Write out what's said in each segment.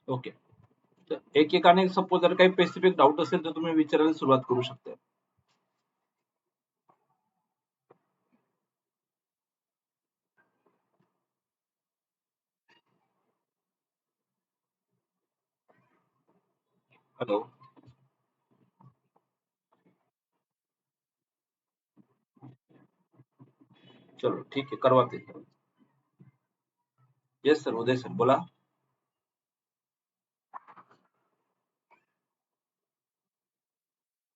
Okay. तर एकेकाने suppose जर काही स्पेसिफिक डाऊट असेल तर तुम्ही विचारायला सुरुवात करू शकता. हेलो. चलो ठीक आहे, करवाते हैं. येस सर, उदय सर बोला.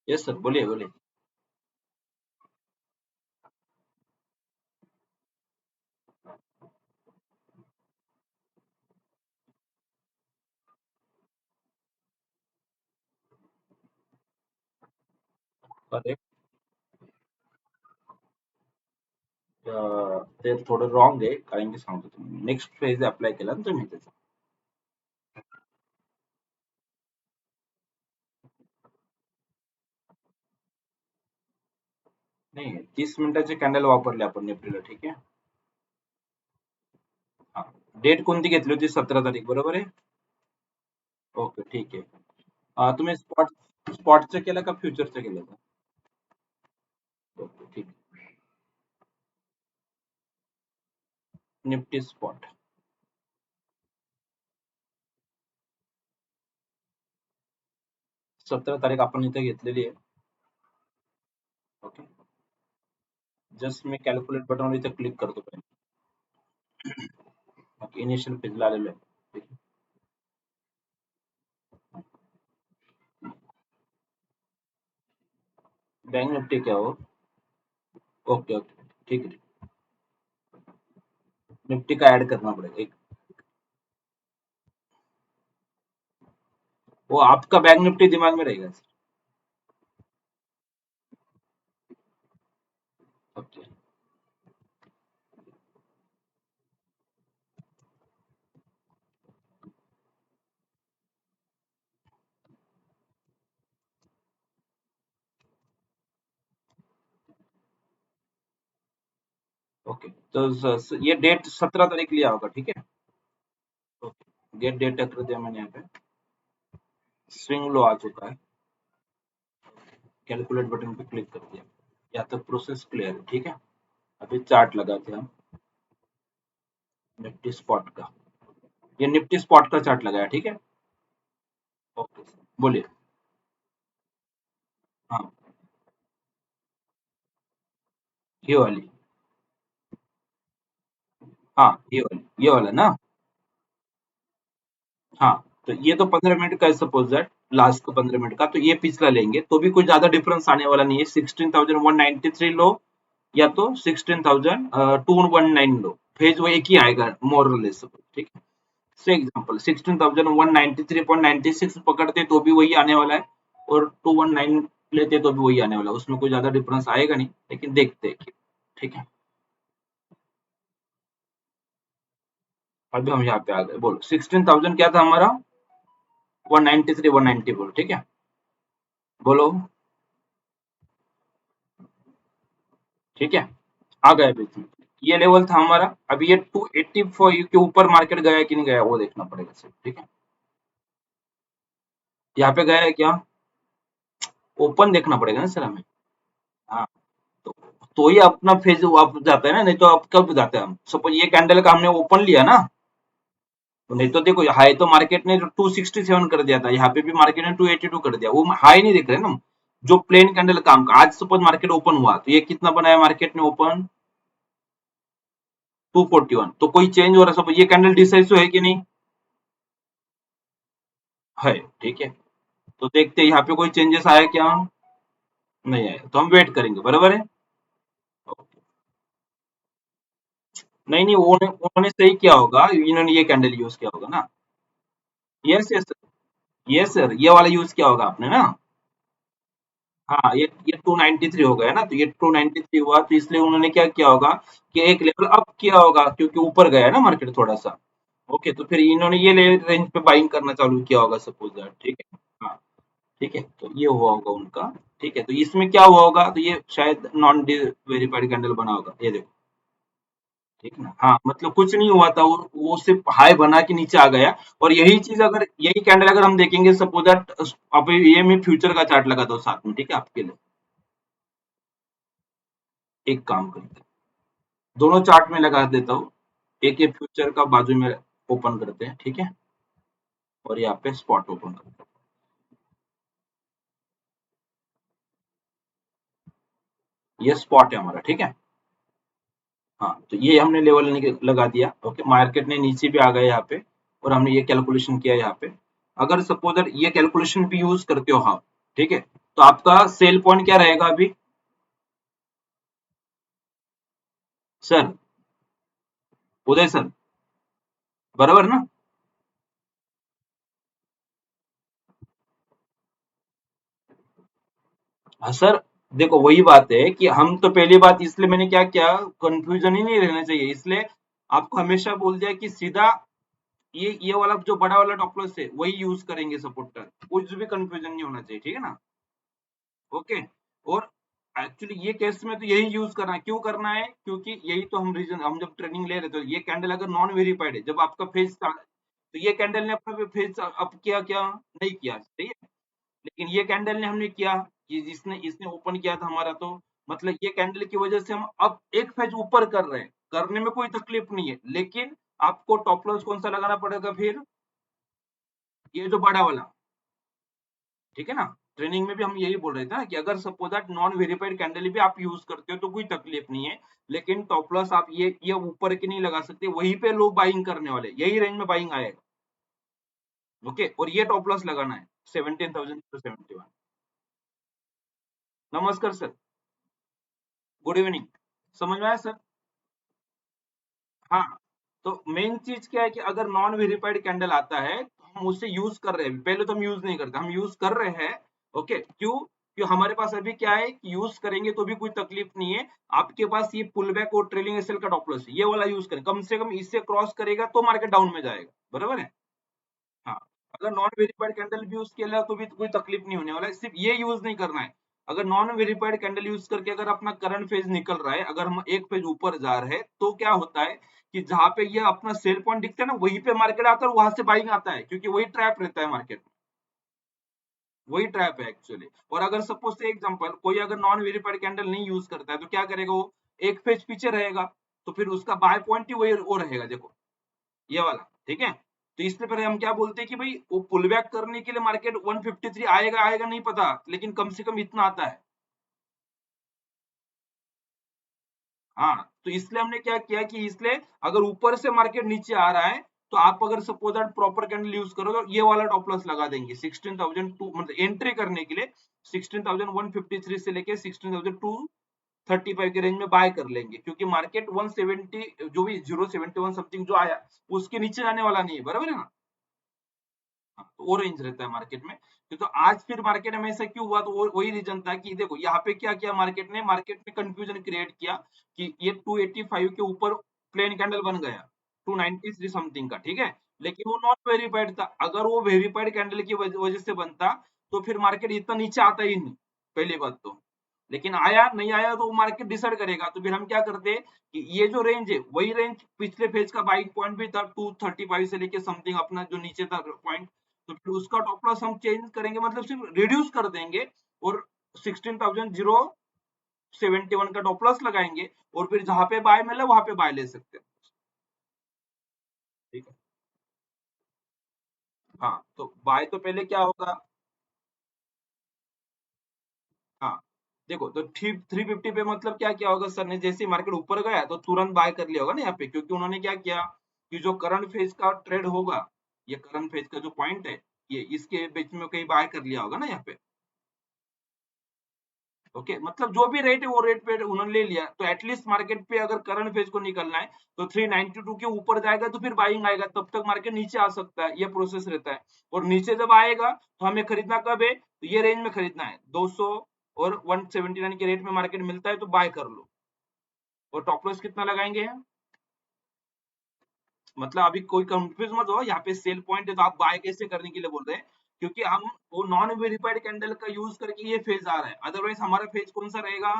येस सर, बोलिए बोलिए. करेक्ट. ते थोडं रॉंग आहे, कारण की सांगतो तुम्ही नेक्स्ट फेज अप्लाय केला ना तुम्ही त्याचा. नाही, 30 मिनिटाचे कॅन्डल वापरले आपण एप्रिलला. ठीक आहे. हा. डेट कोणती घेतली होती? 17 तारीख, बरोबर आहे. ओके ठीक आहे. तुम्ही स्पॉटचं केलं का फ्युचरचं केलं होतं? ओके ठीक आहे. निफ्टी स्पॉट 17 तारीख आपण इथे घेतलेली आहे. ओके. जस्ट मी कॅल्क्युलेट बटनवर इथे क्लिक करतो पहिले. ओके, इनिशियल पेजला आलेलो आहे. ठीक आहे. बैंक निफ्टी क्या हो? ओके ओके ठीक है. निफ्टी का ऐड करना पड़ेगा एक. वो आपका बैंक निफ्टी दिमाग में रहेगा सर. ओके. ओके, तो ये डेट 17 तारीख लिया होगा. ठीक है. ओके, गेट डेट कर दिया मैंने यहाँ पे. स्विंग लो आ चुका है. कैलकुलेट बटन पे क्लिक कर दिया. या तो प्रोसेस क्लियर है. ठीक है. अभी चार्ट लगाते हैं हम निफ्टी स्पॉट का. ये निफ्टी स्पॉट का चार्ट लगाया. ठीक है. ओके सर, बोलिए. हाँ, ये वाली. हाँ, ये वाला ना. हाँ, तो ये तो 15 मिनट का है, सपोज दैट लास्ट का 15 मिनट का, तो ये पिछला लेंगे तो भी कोई ज्यादा डिफरेंस आने वाला नहीं है. 16,193 लो या तो 16,219 लो, फेज वो एक ही आएगा मोर और लेस. ठीक है. से एग्जाम्पल 16,193.96 पकड़ते तो भी वही आने वाला है, और 219 लेते तो भी वही आने वाला है. उसमें कोई ज्यादा डिफरेंस आएगा नहीं, लेकिन देखते हैं. ठीक है. अभी हम यहाँ पे आ गए. बोलो 16,000 क्या था हमारा? 193 190 बोलो. ठीक है. बोलो. ठीक है. आ गया बीच में. ये लेवल था हमारा. अभी ये 284 के ऊपर मार्केट गया कि नहीं गया वो देखना पड़ेगा सर. ठीक है. यहाँ पे गया है क्या? ओपन देखना पड़ेगा ना सर हमें. हाँ. तो ही अपना फेज आप जाता है ना, नहीं तो आप कब जाते हैं हम. सपोज ये कैंडल का हमने ओपन लिया ना, तो नहीं तो देखो हाई तो मार्केट ने 267 कर दिया था, यहाँ पे भी मार्केट ने 282 कर दिया. वो हाई नहीं देख रहे ना. जो प्लेन कैंडल काम का आज सपोज मार्केट ओपन हुआ तो ये कितना बनाया मार्केट ने ओपन? 241. तो कोई चेंज हो रहा है? सपोज ये कैंडल डिसाइसिव है कि नहीं है. ठीक है. तो देखते हैं यहाँ पे कोई चेंजेस आया क्या? नहीं आया, तो हम वेट करेंगे. बराबर है. नहीं नहीं, उन्होंने सही किया होगा, इन्होंने ये कैंडल यूज किया होगा ना. Yes yes. यस सर, ये वाला यूज किया होगा आपने ना. हाँ, ये 293 हो गया ना, तो ये 293 हुआ तो इसलिए उन्होंने क्या किया होगा कि एक लेवल अप किया होगा, क्योंकि ऊपर गया है ना मार्केट थोड़ा सा. ओके, तो फिर इन्होंने ये रेंज पे बाइंग करना चालू किया होगा, सपोज दैट. ठीक है. हाँ. ठीक है, तो ये हुआ होगा उनका. ठीक है, तो इसमें क्या हुआ होगा, तो ये शायद नॉन वेरीफाइड कैंडल बना होगा. ये देखो. ठीक है ना। हाँ, मतलब कुछ नहीं हुआ था, वो सिर्फ हाई बना के नीचे आ गया। और यही चीज अगर यही कैंडल अगर हम देखेंगे, सपोज दैट अब ये मैं फ्यूचर का चार्ट लगाता हूँ साथ में, ठीक है आपके लिए। एक काम करते हैं, दोनों चार्ट में लगा देता हूँ। एक ये फ्यूचर का बाजू में ओपन करते हैं, ठीक है, और यहाँ पे स्पॉट ओपन करते हैं। ये स्पॉट है हमारा, ठीक है। हाँ, तो ये हमने लेवल लगा दिया। ओके, मार्केट ने नीचे भी आ गया यहाँ पे, और हमने ये कैलकुलेशन किया यहाँ पे। अगर सपोज दैट ये कैलकुलेशन भी यूज करते हो आप, ठीक है, तो आपका सेल पॉइंट क्या रहेगा अभी सर, उदय सर, बराबर ना। हाँ सर, देखो वही बात है कि हम तो पहली बात इसलिए मैंने क्या किया, कंफ्यूजन ही नहीं रहना चाहिए, इसलिए आपको हमेशा बोल दिया कि सीधा ये वाला जो बड़ा वाला टॉप लॉस है वही यूज करेंगे सपोर्टर, कुछ भी कंफ्यूजन नहीं होना चाहिए, ठीक है ना। ओके। और एक्चुअली ये केस में तो यही यूज करना है, क्यों करना है, क्योंकि यही तो हम रीजन, हम जब ट्रेनिंग ले रहे थे, ये कैंडल अगर नॉन वेरीफाइड है, जब आपका फेज था तो ये कैंडल ने अपना फेज अप किया क्या, नहीं किया, सही है। लेकिन ये कैंडल ने हमने किया, कि जिसने इसने ओपन किया था हमारा, तो मतलब ये कैंडल की वजह से हम अब एक फेज ऊपर कर रहे हैं, करने में कोई तकलीफ नहीं है, लेकिन आपको टॉप लॉस कौन सा लगाना पड़ेगा फिर, ये जो बड़ा वाला, ठीक है ना। ट्रेनिंग में भी हम यही बोल रहे थे ना कि अगर suppose that non verified candle भी आप यूज करते हो तो कोई तकलीफ नहीं है, लेकिन टॉप लॉस आप ये ऊपर की नहीं लगा सकते, वहीं पे लोग बाइंग करने वाले, यही रेंज में बाइंग आएगा। ओके, और ये टॉप लॉस लगाना है 17,071। नमस्कार सर, गुड इवनिंग, समझ में आया सर। हाँ, तो मेन चीज क्या है कि अगर नॉन वेरीफाइड कैंडल आता है तो हम उसे यूज कर रहे हैं, पहले तो हम यूज नहीं करते, हम यूज कर रहे हैं। ओके, क्यों, क्यों हमारे पास अभी क्या है कि यूज करेंगे तो भी कोई तकलीफ नहीं है। आपके पास ये पुल बैक और ट्रेलिंग एसएल का टॉप लॉस ये वाला यूज करें, कम से कम इससे क्रॉस करेगा तो मार्केट डाउन में जाएगा, बराबर है। हाँ, अगर नॉन वेरीफाइड कैंडल भी यूज किया तो भी कोई तकलीफ नहीं होने वाला है, सिर्फ ये यूज नहीं करना है। अगर नॉन वेरीफाइड कैंडल यूज करके अगर अपना करंट फेज निकल रहा है, अगर हम एक फेज ऊपर जा रहे हैं, तो क्या होता है कि जहां पे ये अपना सेल पॉइंट दिखता है ना, वहीं पे मार्केट आता है और वहां से बाइंग आता है, क्योंकि वही ट्रैप रहता है मार्केट में, वही ट्रैप है एक्चुअली। और अगर सपोज से एग्जांपल कोई अगर नॉन वेरीफाइड कैंडल नहीं यूज करता है तो क्या करेगा वो, एक फेज पीछे रहेगा, तो फिर उसका बाय पॉइंट ही वही वो रहेगा, देखो ये वाला, ठीक है। तो इससे पहले हम क्या बोलते हैं कि भाई वो पुल बैक करने के लिए मार्केट 153 आएगा आएगा नहीं पता, लेकिन कम से कम इतना आता है। हाँ, तो इसलिए हमने क्या किया कि इसलिए अगर ऊपर से मार्केट नीचे आ रहा है, तो आप अगर suppose that proper candle use करो तो ये वाला टॉप लॉस लगा देंगे 16,002, मतलब एंट्री करने के लिए 16,153 से लेके 16,235 के रेंज में बाय कर लेंगे, क्योंकि मार्केट 170 जो भी 071 समथिंग जो आया उसके नीचे जाने वाला नहीं है, बराबर है ना। हाँ, तो वो रेंज रहता है मार्केट में। तो आज फिर मार्केट में ऐसा क्यों हुआ, तो वो वही रीजन था कि देखो यहाँ पे क्या किया मार्केट में कंफ्यूजन क्रिएट किया कि ये 285 के ऊपर प्लेन कैंडल बन गया 293 समथिंग का, ठीक है। लेकिन वो नॉट वेरीफाइड था, अगर वो वेरीफाइड कैंडल की वजह से बनता तो फिर मार्केट इतना नीचे आता ही नहीं, पहली बात तो। लेकिन आया नहीं आया तो मार्केट डिसाइड करेगा, तो फिर हम क्या करते हैं कि ये जो रेंज है वही रेंज पिछले फेज का बाइंग पॉइंट भी था 235 से लेके समथिंग अपना जो नीचे था पॉइंट, तो फिर उसका टॉप लॉस हम चेंज करेंगे, मतलब सिर्फ रिड्यूस कर देंगे, और 16,071 का टॉप लॉस लगाएंगे, और फिर जहां पे बाय मिला वहां पे बाय ले सकते हैं, ठीक है। हाँ, तो बाय तो पहले क्या होगा, हाँ, देखो तो 350 पे मतलब क्या किया होगा सर ने, जैसे मार्केट ऊपर गया तो तुरंत बाय कर लिया होगा ना यहाँ पे, क्योंकि उन्होंने क्या किया कि जो करंट फेज का ट्रेड होगा, ये करंट फेज का जो पॉइंट है, ये इसके बीच में कहीं बाय कर लिया होगा ना यहाँ पे। ओके, मतलब जो भी रेट है वो रेट पे उन्होंने ले लिया, तो एटलीस्ट मार्केट पे अगर करंट फेज को निकलना है तो 392 के ऊपर जाएगा तो फिर बाइंग आएगा, तब तक मार्केट नीचे आ सकता है, ये प्रोसेस रहता है। और नीचे जब आएगा तो हमें खरीदना कब है, तो ये रेंज में खरीदना है 200 और 179 के रेट में मार्केट मिलता है तो बाय कर लो। और टॉप लॉस कितना लगाएंगे, मतलब अभी कोई कंफ्यूज मत हो, यहाँ पे सेल पॉइंट है तो आप बाय कैसे करने के लिए बोल रहे हैं, क्योंकि हम वो नॉन वेरीफाइड कैंडल का यूज करके ये फेज आ रहा है, अदरवाइज हमारा फेज कौन सा रहेगा,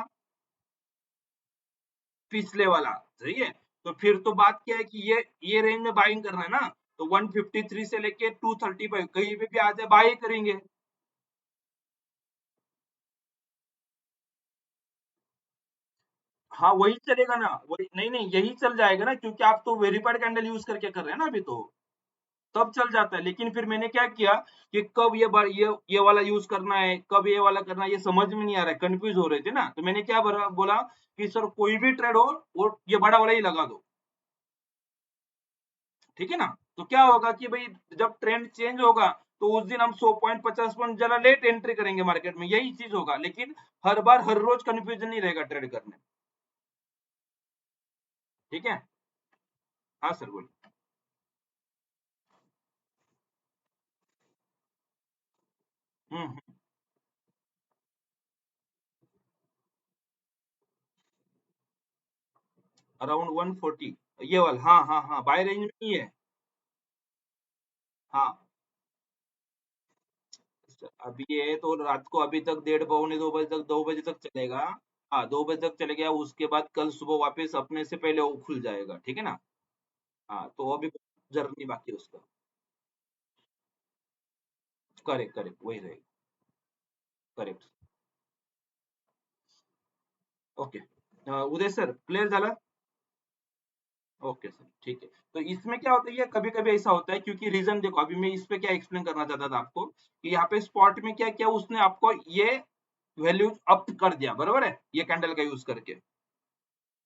पिछले वाला, सही है। तो फिर तो बात क्या है कि ये रेंज में बाइंग करना है ना, तो 153 से लेके 235 कहीं पे भी आ जाए बाय करेंगे। हाँ वही चलेगा ना, वही नहीं नहीं यही चल जाएगा ना, क्योंकि आप तो वेरीफाइड कैंडल यूज करके कर रहे हैं ना अभी तो, तब चल जाता है। लेकिन फिर मैंने क्या किया कि कब ये वाला यूज करना है, कब ये वाला करना है, ये समझ में नहीं आ रहा है, कंफ्यूज हो रहे थे ना, तो मैंने क्या बोला कि सर कोई भी ट्रेड हो वो ये बड़ा वाला ही लगा दो, ठीक है ना। तो क्या होगा कि भाई जब ट्रेंड चेंज होगा तो उस दिन हम 100 पॉइंट 50 पॉइंट जरा लेट एंट्री करेंगे मार्केट में, यही चीज होगा। लेकिन हर बार हर रोज कंफ्यूजन नहीं रहेगा ट्रेड करने में, ठीक है। हाँ सर बोलिए। हम्म, अराउंड 140 ये वाला, हाँ हाँ हाँ बाय रेंज में ही है। हाँ अभी ये तो रात को अभी तक 1:30 पौने 2 बजे तक चलेगा। हाँ 2 बजे तक चलेगा, उसके बाद कल सुबह वापस अपने से पहले वो खुल जाएगा, ठीक है ना। हाँ तो अभी जर्नी बाकी है उसका। करेक्ट करेक्ट वही रहेगा। करेक्ट। ओके उदय सर क्लियर झाला। ओके सर ठीक है। तो इसमें क्या होता है, ये कभी कभी ऐसा होता है, क्योंकि रीजन देखो अभी मैं इस पे क्या एक्सप्लेन करना चाहता था आपको कि यहाँ पे स्पॉट में क्या किया उसने आपको ये वैल्यू अप कर दिया, बरोबर है, ये कैंडल का यूज करके।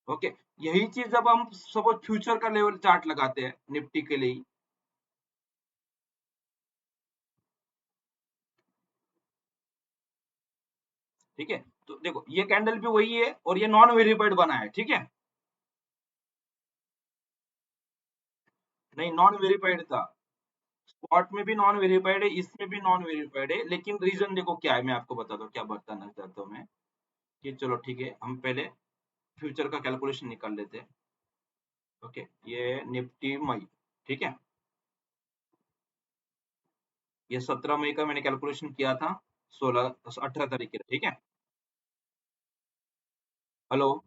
ओके यही चीज जब हम सपोज फ्यूचर का लेवल चार्ट लगाते हैं निफ्टी के लिए, ठीक है। तो देखो ये कैंडल भी वही है और ये नॉन वेरीफाइड बना है, ठीक है। नहीं नॉन वेरीफाइड था, स्पॉट में भी नॉन वेरीफाइड है, इसमें भी नॉन वेरीफाइड है, लेकिन रीजन देखो क्या है, मैं आपको बताता हूँ क्या बताना चाहता हूँ मैं, कि चलो ठीक है हम पहले फ्यूचर का कैलकुलेशन निकाल लेते हैं। ओके ये निफ्टी मई, ठीक है, ये 17 मई का मैंने कैलकुलेशन किया था, 18 तारीख के, ठीक है। हेलो,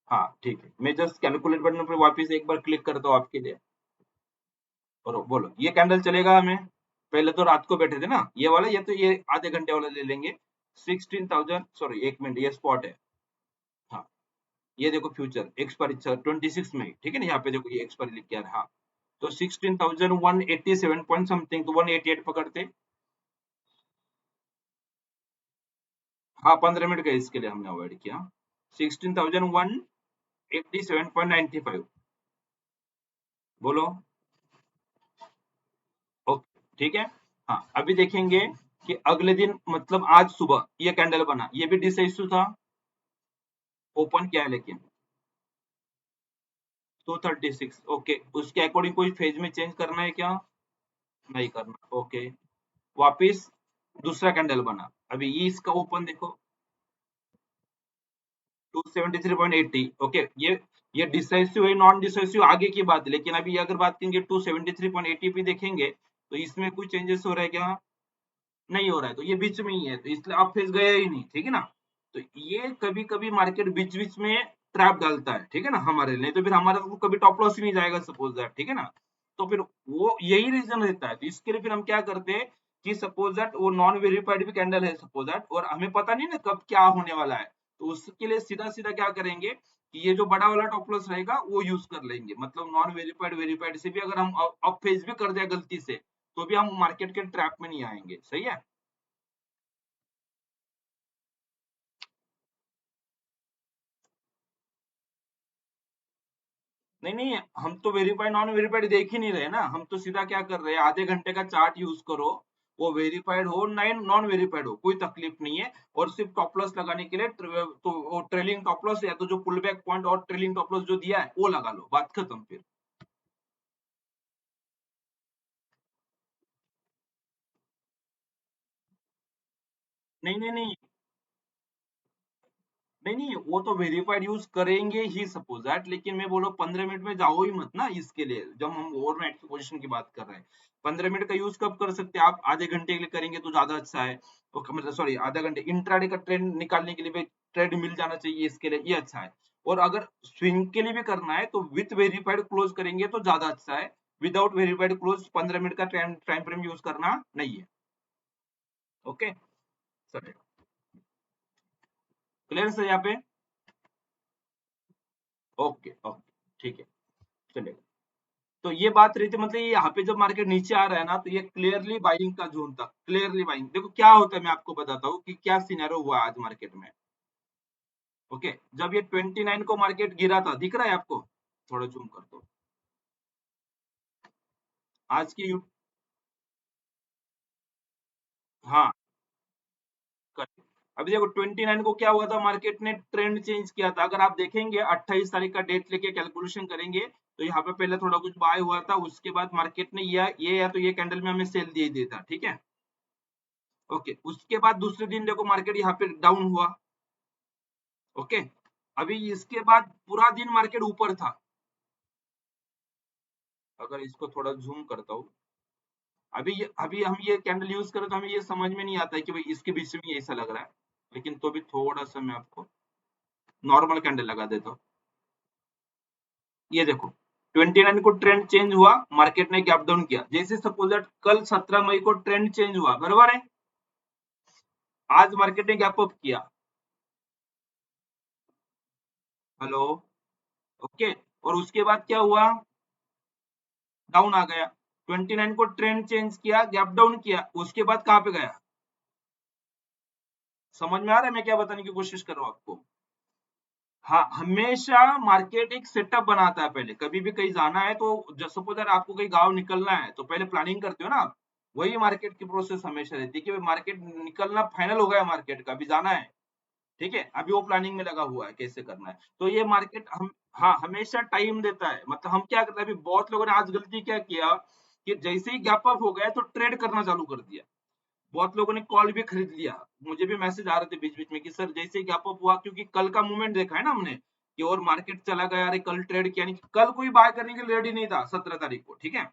हाँ ठीक है, मैं जस्ट कैलकुलेट बटन पर वापस एक बार क्लिक करता हूँ आपके लिए, और बोलो ये कैंडल चलेगा हमें। पहले तो रात को बैठे थे ना ये वाला, ये तो ये आधे घंटे वाला ले लेंगे। 16,000 सॉरी एक मिनट, ये स्पॉट है। हाँ ये देखो फ्यूचर एक्सपायरी 26 मई, ठीक है ना, यहाँ पे देखो ये एक्सपायरी लिख के आ रहा है, हाँ। तो 16,187 पॉइंट समथिंग, तो 188 पकड़ते। हाँ 15 मिनट का इसके लिए हमने अवॉइड किया। 16,187.95, बोलो। ओके ठीक है। हाँ अभी देखेंगे कि अगले दिन मतलब आज सुबह ये कैंडल बना, ये भी डिसाइसिव था, ओपन किया है लेकिन 236, ओके उसके अकॉर्डिंग कोई फेज में चेंज करना है क्या, नहीं करना, ओके। वापिस दूसरा कैंडल बना, अभी ये इसका ओपन देखो 273.80, ओके ये डिसाइसिव है नॉन डिसाइसिव आगे की बात है, लेकिन अभी अगर बात करेंगे 273.80 पे देखेंगे तो इसमें कोई चेंजेस हो रहा है क्या, नहीं हो रहा है, तो ये बीच में ही है, तो इसलिए आप फेस गए ही नहीं, ठीक है ना। तो ये कभी कभी मार्केट बीच बीच में ट्रैप डालता है, ठीक है ना, हमारे लिए, नहीं तो फिर हमारा तो कभी टॉप लॉस ही नहीं जाएगा सपोज दैट, ठीक है ना। तो फिर वो यही रीजन रहता है, तो इसके लिए फिर हम क्या करते हैं कि सपोज दैट वो नॉन वेरीफाइड भी कैंडल है सपोज दैट, और हमें पता नहीं ना कब क्या होने वाला है, तो उसके लिए सीधा सीधा क्या करेंगे कि ये जो बड़ा वाला टॉप लॉस रहेगा वो यूज कर लेंगे, मतलब नॉन वेरीफाइड वेरीफाइड से भी अगर हम अप फेज भी कर जाए गलती से, तो भी हम मार्केट के ट्रैप में नहीं आएंगे, सही है। नहीं नहीं हम तो वेरीफाइड नॉन वेरीफाइड देख ही नहीं रहे ना, हम तो सीधा क्या कर रहे हैं, आधे घंटे का चार्ट यूज करो, वो वेरीफाइड हो नॉन वेरीफाइड हो कोई तकलीफ नहीं है, और सिर्फ टॉप लॉस लगाने के लिए तो वो ट्रेलिंग टॉप लॉस या तो जो पुल बैक पॉइंट और ट्रेलिंग टॉप लॉस जो दिया है वो लगा लो, बात खत्म फिर। नहीं नहीं नहीं नहीं नहीं वो तो वेरीफाइड यूज करेंगे ही सपोज दैट, लेकिन मैं बोलो 15 मिनट में जाओ ही मत ना इसके लिए, जब हम ओवरनाइट की पोजीशन की बात कर रहे हैं। 15 मिनट का यूज कब कर सकते हैं आप, आधे घंटे के लिए करेंगे तो ज्यादा अच्छा है, तो मतलब सॉरी आधा घंटे इंट्राडे का ट्रेंड निकालने के लिए भी ट्रेड मिल जाना चाहिए इसके लिए, ये अच्छा है। और अगर स्विंग के लिए भी करना है तो विथ वेरीफाइड क्लोज करेंगे तो ज्यादा अच्छा है। विदाउट वेरीफाइड क्लोज 15 मिनट का टाइम फ्रेम यूज करना नहीं है। ओके सर, क्लियर सर यहाँ पे? ओके ओके ठीक है, चलेगा। तो ये बात रही थी, मतलब ये यहाँ पे जब मार्केट नीचे आ रहा है ना, तो ये क्लियरली बाइंग का जोन था, क्लियरली बाइंग। देखो क्या होता है, मैं आपको बताता हूँ कि क्या सिनेरियो हुआ आज मार्केट में। ओके, जब ये 29 को मार्केट गिरा था, दिख रहा है आपको? थोड़ा जूम कर दो आज की हाँ करेक्ट। अभी देखो 29 को क्या हुआ था, मार्केट ने ट्रेंड चेंज किया था। अगर आप देखेंगे 28 तारीख का डेट लेके कैलकुलेशन करेंगे तो यहाँ पे पहले थोड़ा कुछ बाय हुआ था, उसके बाद मार्केट ने ये या तो ये कैंडल में हमें सेल दे दिया था, ठीक है। ओके, उसके बाद दूसरे दिन देखो मार्केट यहाँ पे डाउन हुआ। ओके, अभी इसके बाद पूरा दिन मार्केट ऊपर था। अगर इसको थोड़ा जूम करता हूँ, अभी हम ये कैंडल यूज करें तो हमें ये समझ में नहीं आता है कि भाई इसके बीच में ऐसा लग रहा है। लेकिन तो भी थोड़ा सा मैं आपको नॉर्मल कैंडल लगा देता हूँ। ये देखो 29 को ट्रेंड चेंज हुआ, मार्केट ने गैप डाउन किया। जैसे सपोज दैट कल 17 मई को ट्रेंड चेंज हुआ, बराबर है, आज मार्केट ने गैप अप किया। हेलो, ओके, और उसके बाद क्या हुआ, डाउन आ गया। 29 को ट्रेंड चेंज किया, गैप डाउन किया, उसके बाद कहां पे गया? समझ में आ रहा है मैं क्या बताने की कोशिश कर रहा हूं आपको? हाँ, हमेशा मार्केट एक सेटअप बनाता है। पहले कभी भी कहीं जाना है तो सपोज अगर आपको कहीं गांव निकलना है तो पहले प्लानिंग करते हो ना आप। वही मार्केट की प्रोसेस हमेशा रहती है कि मार्केट निकलना फाइनल हो गया, मार्केट का अभी जाना है, ठीक है, अभी वो प्लानिंग में लगा हुआ है कैसे करना है। तो ये मार्केट हम हाँ हमेशा टाइम देता है। मतलब हम क्या करते हैं, अभी बहुत लोगों ने आज गलती क्या किया कि जैसे ही गैप अप हो गया तो ट्रेड करना चालू कर दिया। बहुत लोगों ने कॉल भी खरीद लिया। मुझे भी मैसेज आ रहे थे बीच बीच में कि सर जैसे ही गैप अप हुआ, क्योंकि कल का मूवमेंट देखा है ना हमने कि और मार्केट चला गया, अरे कल ट्रेड किया नहीं, कल कोई बाय करने के लिए रेडी नहीं था 17 तारीख को, ठीक है।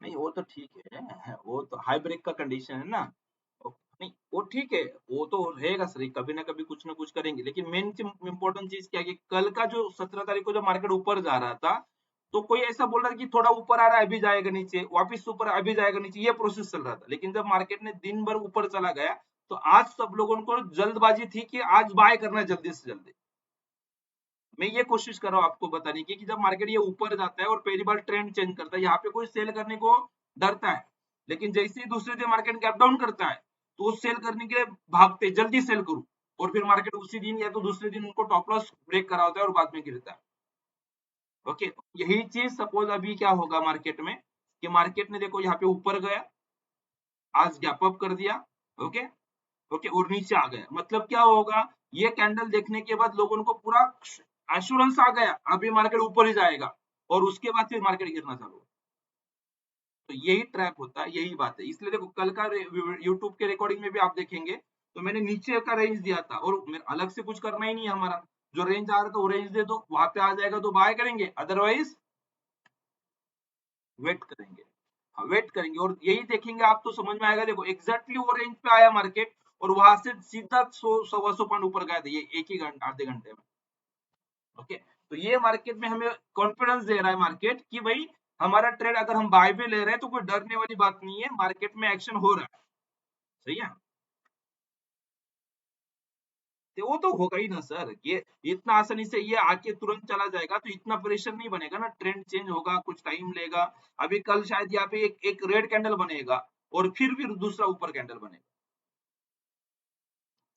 नहीं वो तो ठीक है, वो तो हाई ब्रेक का कंडीशन है ना। नहीं वो ठीक है, वो तो रहेगा सर, कभी ना कभी कुछ ना कुछ करेंगे। लेकिन मेन इंपॉर्टेंट चीज क्या है कि कल का जो 17 तारीख को जो मार्केट ऊपर जा रहा था, तो कोई ऐसा बोल रहा है कि थोड़ा ऊपर आ रहा है अभी जाएगा नीचे, वापिस ऊपर अभी जाएगा नीचे, ये प्रोसेस चल रहा था। लेकिन जब मार्केट ने दिन भर ऊपर चला गया तो आज सब लोगों को जल्दबाजी थी कि आज बाय करना है जल्दी से जल्दी। मैं ये कोशिश कर रहा हूँ आपको बताने की कि जब मार्केट ये ऊपर जाता है और पहली बार ट्रेंड चेंज करता है, यहाँ पे कोई सेल करने को डरता है। लेकिन जैसे ही दूसरे दिन मार्केट गैप डाउन करता है तो वो सेल करने के लिए भागते, जल्दी सेल करूं, और फिर मार्केट उसी दिन या तो दूसरे दिन उनको टॉप लॉस ब्रेक करा होता है और बाद में गिरता है। ओके, यही चीज सपोज अभी क्या होगा मार्केट में कि मार्केट ने देखो यहाँ पे ऊपर गया, आज गैप अप कर दिया, ओके ओके, और नीचे आ गया। मतलब क्या होगा, ये कैंडल देखने के बाद लोगों को पूरा एश्योरेंस आ गया अभी मार्केट ऊपर ही जाएगा, और उसके बाद फिर मार्केट गिरना चालू हो। तो यही ट्रैप होता है, यही बात है। इसलिए देखो कल का यूट्यूब के रिकॉर्डिंग में भी आप देखेंगे तो मैंने नीचे का रेंज दिया था, और अलग से कुछ करना ही नहीं है हमारा। जो रेंज आ रहा था वो रेंज दे दो, वहां पे आ जाएगा तो बाय करेंगे, अदरवाइज वेट करेंगे। हाँ वेट करेंगे, और यही देखेंगे आप तो समझ में आएगा। देखो एग्जैक्टली वो रेंज पे आया मार्केट, और वहां से सीधा 100 सवा 100 पॉइंट ऊपर गया था, ये एक ही घंटे आधे घंटे में। ओके, तो ये मार्केट में हमें कॉन्फिडेंस दे रहा है मार्केट कि भाई हमारा ट्रेड अगर हम बाय भी ले रहे हैं तो कोई डरने वाली बात नहीं है, मार्केट में एक्शन हो रहा है। सही है, तो वो तो होगा ही ना सर। ये इतना आसानी से ये आके तुरंत चला जाएगा तो इतना प्रेशर नहीं बनेगा ना, ट्रेंड चेंज होगा, कुछ टाइम लेगा। अभी कल शायद यहाँ पे एक रेड कैंडल बनेगा और फिर दूसरा ऊपर कैंडल बनेगा।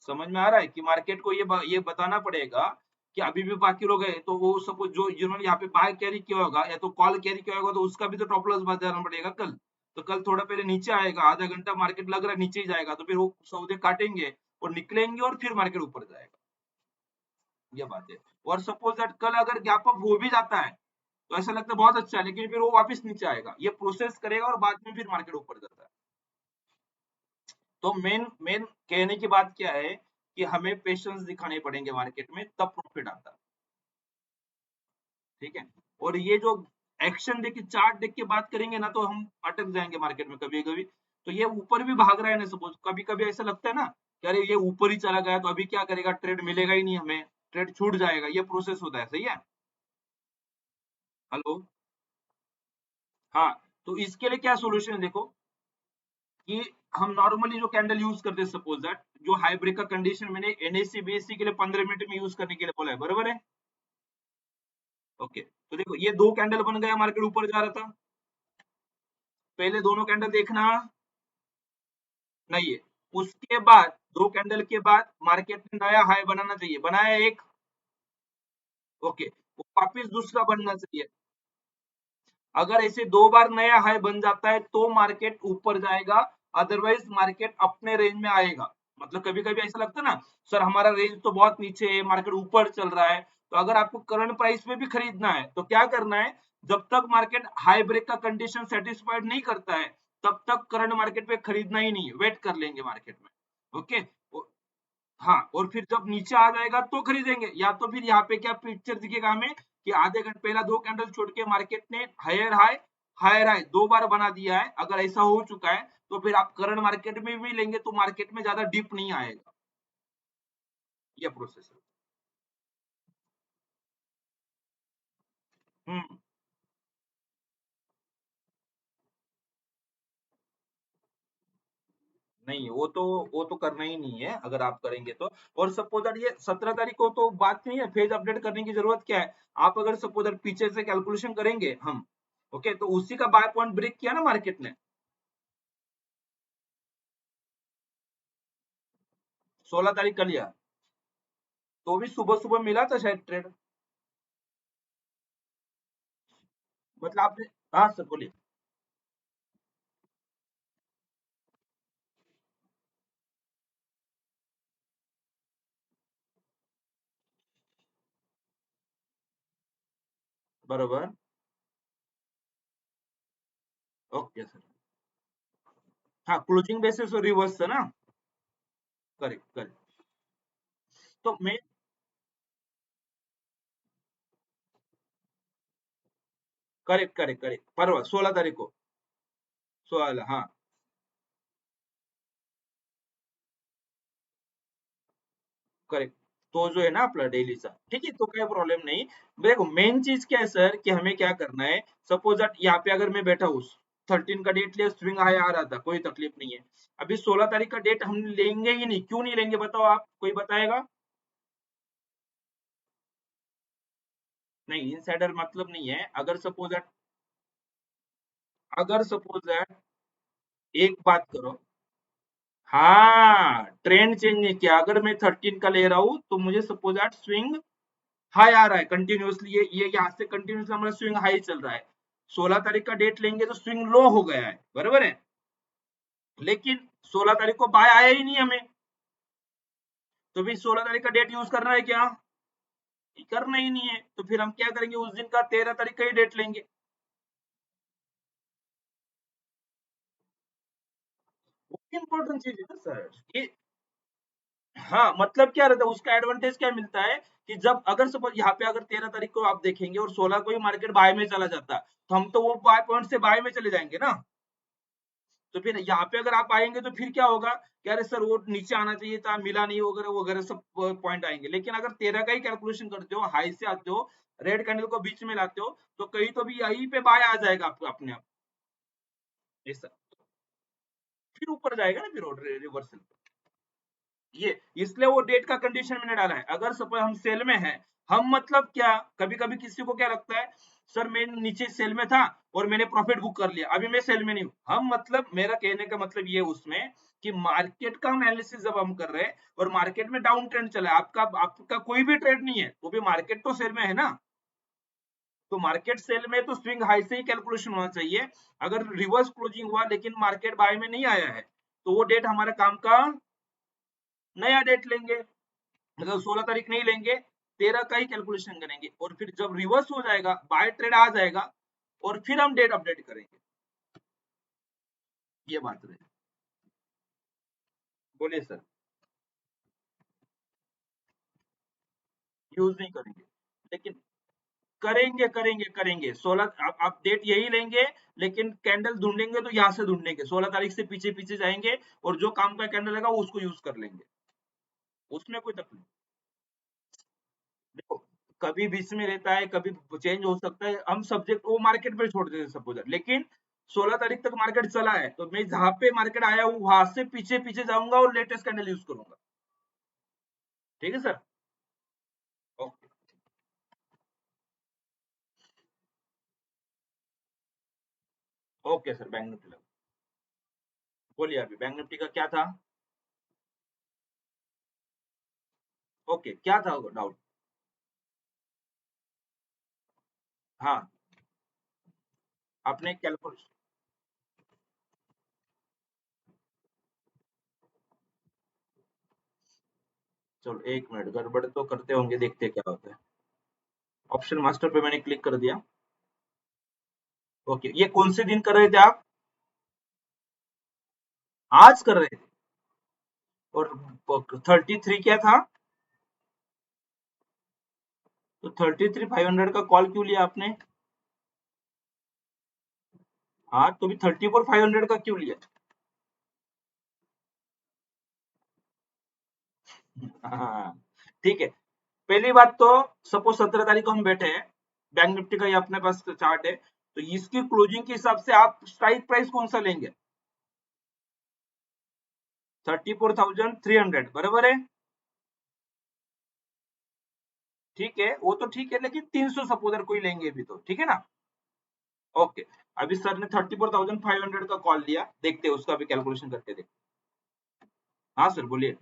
समझ में आ रहा है कि मार्केट को ये बताना पड़ेगा कि अभी भी बाकी लोग है, तो वो सपोज जो जिन्होंने यहाँ पे बाय कैरी किया होगा या तो कॉल कैरी किया होगा, तो उसका भी तो टॉप लॉस बताना पड़ेगा कल। तो कल थोड़ा पहले नीचे आएगा, आधा घंटा मार्केट लग रहा है नीचे ही जाएगा, तो फिर वो सौदे काटेंगे और निकलेंगे और फिर मार्केट ऊपर जाएगा। ये बात है। और सपोज दैट कल अगर गैप अप हो भी जाता है तो ऐसा लगता है बहुत अच्छा है, लेकिन फिर वो वापस नीचे आएगा, ये प्रोसेस करेगा और बाद में फिर मार्केट ऊपर जाता है। तो मेन मेन कहने की बात क्या है कि हमें पेशेंस दिखाने पड़ेंगे मार्केट में, तब प्रॉफिट आता है, ठीक है। और ये जो एक्शन देख के, चार्ट देख के बात करेंगे ना, तो हम अटक जाएंगे मार्केट में कभी कभी। तो ये ऊपर भी भाग रहा है ना, सपोज कभी कभी ऐसा लगता है ना कि अरे ये ऊपर ही चला गया, तो अभी क्या करेगा, ट्रेड मिलेगा ही नहीं हमें, ट्रेड छूट जाएगा, ये प्रोसेस होता है, सही है। हेलो। हाँ, तो इसके लिए क्या सोल्यूशन है, देखो कि हम नॉर्मली जो कैंडल यूज करते हैं, सपोज दैट जो हाई ब्रेक का कंडीशन मैंने एनएससी बीएससी के लिए 15 मिनट में यूज करने के लिए बोला है, बराबर है। ओके, तो देखो ये दो कैंडल बन गया, मार्केट ऊपर जा रहा था, पहले दोनों कैंडल देखना नहीं है, उसके बाद दो कैंडल के बाद मार्केट ने नया हाई बनाना चाहिए, बनाया एक। ओके, वो वापिस दूसरा बनना चाहिए। अगर ऐसे दो बार नया हाई बन जाता है तो मार्केट ऊपर जाएगा, अदरवाइज मार्केट अपने रेंज में आएगा। मतलब कभी कभी ऐसा लगता है ना, सर हमारा रेंज तो बहुत नीचे है, मार्केट ऊपर चल रहा है, तो अगर आपको करंट प्राइस में भी खरीदना है तो क्या करना है, जब तक मार्केट हाई ब्रेक का कंडीशन सेटिस्फाइड नहीं करता है, तब तक करंट मार्केट पे खरीदना ही नहीं है, वेट कर लेंगे मार्केट में। ओके, हाँ, और फिर जब नीचे आ जाएगा तो खरीदेंगे, या तो फिर यहाँ पे क्या पिक्चर दिखेगा हमें कि आधे घंटे पहला दो कैंडल छोड़ के मार्केट ने हायर हाई दो बार बना दिया है, अगर ऐसा हो चुका है तो फिर आप करंट मार्केट में भी लेंगे तो मार्केट में ज्यादा डिप नहीं आएगा, ये प्रोसेस है। हम्म, नहीं वो तो करना ही नहीं है, अगर आप करेंगे तो। और सपोज दैट ये 17 तारीख को तो बात नहीं है, फेज अपडेट करने की जरूरत क्या है, आप अगर सपोज दैट पीछे से कैलकुलेशन करेंगे हम, ओके, तो उसी का बाय पॉइंट ब्रेक किया ना मार्केट ने, 16 तारीख का लिया, तो भी सुबह सुबह मिला था शायद ट्रेड, मतलब आपने। हाँ सर बोलिए। बरोबर। Okay sir. हाँ, क्लोजिंग बेसिस और रिवर्स है ना। Correct correct. तो मैं करेक्ट करेक्ट करेक्ट, परवा 16 तारीख को, 16, हाँ। करेक्ट, तो जो है ना अपना डेली सा, ठीक है, तो कोई प्रॉब्लम नहीं। देखो मेन चीज क्या है सर, कि हमें क्या करना है, सपोज दैट यहाँ पे अगर मैं बैठा हूँ, 13 का डेट लिया, स्विंग हाई आ रहा था, कोई तकलीफ नहीं है। अभी 16 तारीख का डेट हम लेंगे ही नहीं, क्यों नहीं लेंगे बताओ, आप कोई बताएगा। नहीं, इनसाइडर मतलब नहीं है, अगर सपोज दैट एक बात करो, हाँ, ट्रेंड चेंज नहीं किया, अगर मैं 13 का ले रहा हूँ तो मुझे सपोज दैट स्विंग हाई आ रहा है कंटिन्यूअसली, ये यहाँ से कंटिन्यूअसली हमारा स्विंग हाई चल रहा है, 16 तारीख का डेट लेंगे तो स्विंग लो हो गया है, बराबर है। लेकिन 16 तारीख को बाय आया ही नहीं हमें, तो फिर 16 तारीख का डेट यूज करना है क्या, करना ही नहीं है, तो फिर हम क्या करेंगे, उस दिन का 13 तारीख का ही डेट लेंगे। वो इंपॉर्टेंट चीज है ना सर, ये। हाँ, मतलब क्या रहता है, उसका एडवांटेज क्या मिलता है, कि जब अगर सपोज यहाँ पे अगर 13 तारीख को आप देखेंगे और 16 को ही मार्केट बाय में चला जाता, तो हम तो वो बाय पॉइंट से बाय में चले जाएंगे ना। तो फिर यहाँ पे अगर आप आएंगे तो फिर क्या होगा, कि अरे सर वो नीचे आना चाहिए था, मिला नहीं, वगैरह वगैरह सब पॉइंट आएंगे। लेकिन अगर 13 का ही कैलकुलेशन करते हो, हाई से आते हो, रेड कैंडल को बीच में लाते हो, तो कहीं तो भी यहीं पे बाय आ जाएगा आपको अपने आप, ऐसा। फिर ऊपर जाएगा ना, फिर रिवर्सल, ये इसलिए वो डेट का कंडीशन मैंने डाला है। अगर सपोज हम सेल में हैं, हम मतलब क्या, कभी कभी किसी को क्या लगता है, सर मैं नीचे सेल में था और मैंने प्रॉफिट बुक कर लिया, अभी मैं सेल में नहीं हूँ, हम मतलब मेरा कहने का मतलब ये उसमें, कि मार्केट का एनालिसिस जब हम कर रहे हैं और मार्केट में डाउन ट्रेंड चला है, आपका आपका कोई भी ट्रेड नहीं है, तो भी मार्केट तो सेल में है ना, तो मार्केट सेल में तो स्विंग हाई से ही कैलकुलेशन होना चाहिए। अगर रिवर्स क्लोजिंग हुआ लेकिन मार्केट बाय में नहीं आया है, तो वो डेट हमारे काम का नया डेट लेंगे, मतलब 16 तारीख नहीं लेंगे, 13 का ही कैलकुलेशन करेंगे, और फिर जब रिवर्स हो जाएगा, बाय ट्रेड आ जाएगा, और फिर हम डेट अपडेट करेंगे, ये बात रहे। बोलिए सर। यूज नहीं करेंगे, लेकिन करेंगे करेंगे करेंगे 16 आप डेट यही लेंगे, लेकिन कैंडल ढूंढेंगे तो यहाँ से ढूंढेंगे, 16 तारीख से पीछे पीछे जाएंगे और जो काम का कैंडल रहेगा उसको यूज कर लेंगे, उसमें कोई तकलीफ। देखो, कभी बीच में रहता है, कभी चेंज हो सकता है, हम सब्जेक्ट वो मार्केट पे छोड़ देते सपोज, लेकिन 16 तारीख तक मार्केट चला है तो मैं जहां पे मार्केट आया हूँ वहां से पीछे पीछे जाऊंगा और लेटेस्ट कैंडल यूज करूंगा। ठीक है sir. Okay. Okay sir, bank Nifty लगा। बोलिए अभी बैंक निफ्टी का क्या था। ओके, क्या था डाउट। हाँ, आपने कैलकुलेशन। चलो एक मिनट, गड़बड़ तो करते होंगे, देखते क्या होता है। ऑप्शन मास्टर पे मैंने क्लिक कर दिया। ओके, ये कौन से दिन कर रहे थे आप। आज कर रहे थे। और 33 क्या था। तो 33,500 का कॉल क्यों लिया आपने। हाँ, तो भी 34,500 का क्यों लिया। हाँ, ठीक है। पहली बात तो, सपोज 17 तारीख को हम बैठे हैं, बैंक निफ्टी का ये अपने पास चार्ट है, तो इसकी क्लोजिंग के हिसाब से आप स्ट्राइक प्राइस कौन सा लेंगे। 34,300 बराबर है। ठीक है, वो तो ठीक है, लेकिन 300 सपोजर कोई लेंगे भी तो ठीक है ना। ओके। अभी सर ने 34,500 का कॉल लिया, देखते हैं उसका भी कैलकुलेशन करके देखते। हाँ सर बोलिए।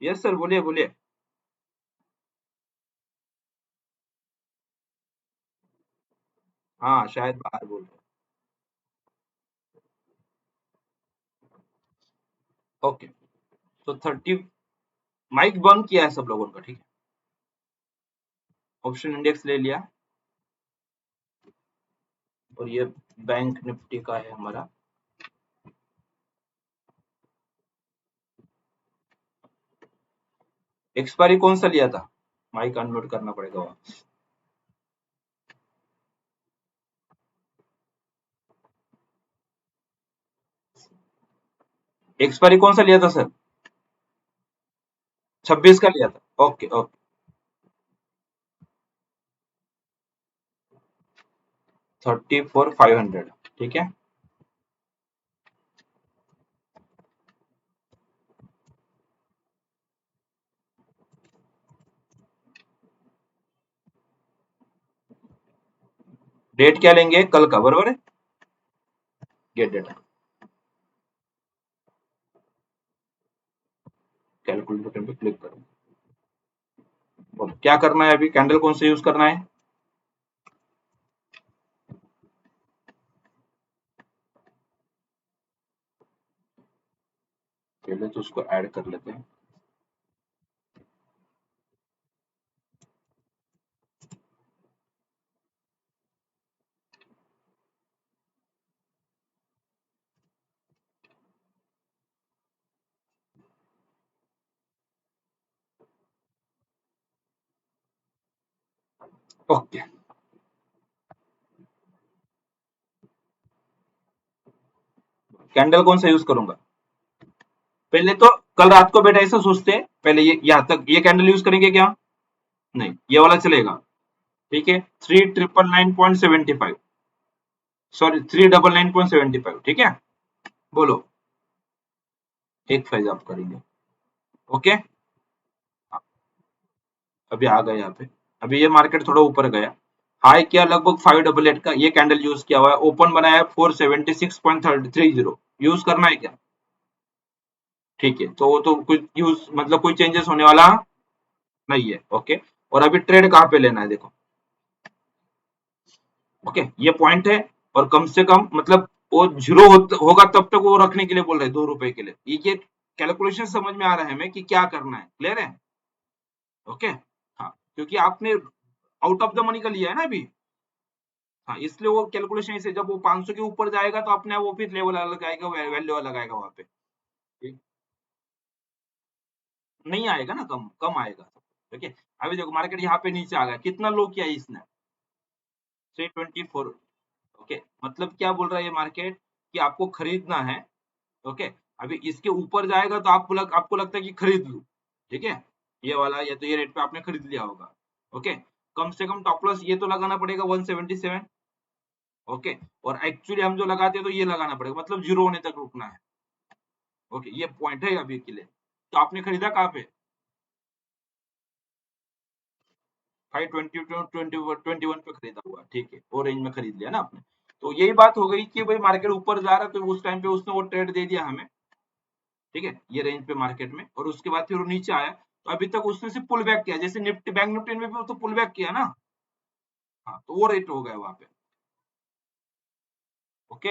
यस सर, बोलिए बोलिए। हाँ शायद बाहर बोल रहे। ओके, तो 30, माइक बंद किया है सब लोगों का, ठीक है। ऑप्शन इंडेक्स ले लिया, और ये बैंक निफ्टी का है हमारा। एक्सपायरी कौन सा लिया था। माइक अनम्यूट करना पड़ेगा वहाँ। एक्सपायरी कौन सा लिया था सर। 26 का लिया था। Okay okay. 34,500, ठीक है। डेट क्या लेंगे, कल का बराबर है। गेट डेटा, कैलकुलेट बटन पे क्लिक करो। बोलो क्या करना है, अभी कैंडल कौन सा यूज करना है। पहले तो उसको ऐड कर लेते हैं। ओके, कैंडल कौन सा यूज करूंगा। पहले तो कल रात को बेटा ऐसा सोचते हैं, पहले ये यहाँ तक ये कैंडल यूज करेंगे क्या। नहीं, ये वाला चलेगा। ठीक है, 3,999.75, सॉरी 3,999.75, ठीक है। बोलो, एक फाइज आप करेंगे। ओके, अभी आ गए यहाँ पे। अभी ये मार्केट थोड़ा ऊपर गया, हाई किया लगभग 588 का, ये कैंडल यूज किया हुआ है, ओपन बनाया 476.30, यूज करना है क्या। ठीक है, तो वो तो कुछ यूज मतलब कोई चेंजेस होने वाला नहीं है। ओके, और अभी ट्रेड कहाँ पे लेना है देखो। ओके, ये पॉइंट है, और कम से कम मतलब वो जीरो होगा तब तक वो रखने के लिए बोल रहे हैं, 2 रुपए के लिए। ये कैलकुलेशन समझ में आ रहा है हमें कि क्या करना है, क्लियर है। ओके। हाँ, क्योंकि आपने आउट ऑफ द मनी का लिया है ना अभी। हाँ, इसलिए वो कैलकुलेशन ऐसे, जब वो 500 के ऊपर जाएगा तो अपने आप वो फिर लेवल अलग आएगा, वैल्यू अलग आएगा वहां पे। ठीक। नहीं आएगा ना, कम कम आएगा। ठीक है, अभी देखो मार्केट यहाँ पे नीचे आ गया, कितना लो किया इसने, 324। ओके, मतलब क्या बोल रहा है ये मार्केट कि आपको खरीदना है। ओके, अभी इसके ऊपर जाएगा तो आपको लगता है कि खरीद लूं। ठीक है, ये वाला या तो ये रेट पे आपने खरीद लिया होगा। ओके, कम से कम टॉप लॉस ये तो लगाना पड़ेगा 177। ओके, और एक्चुअली हम जो लगाते हैं तो ये लगाना पड़ेगा, मतलब जीरो होने तक रुकना है। ओके, ये पॉइंट है अभी के लिए। तो आपने खरीदा कहाँ पे, 520 21 पे खरीदा हुआ, ठीक है, वो रेंज में खरीद लिया ना आपने। तो यही बात हो गई कि भाई मार्केट ऊपर जा रहा है तो उस टाइम पे उसने वो ट्रेड दे दिया हमें। ठीक है, ये रेंज पे मार्केट में, और उसके बाद फिर वो नीचे आया तो अभी तक उसने सिर्फ पुल बैक किया, जैसे निफ्टी बैंक निफ्टी में भी तो पुल बैक किया ना। हाँ, तो वो रेट हो गया वहां पे। ओके,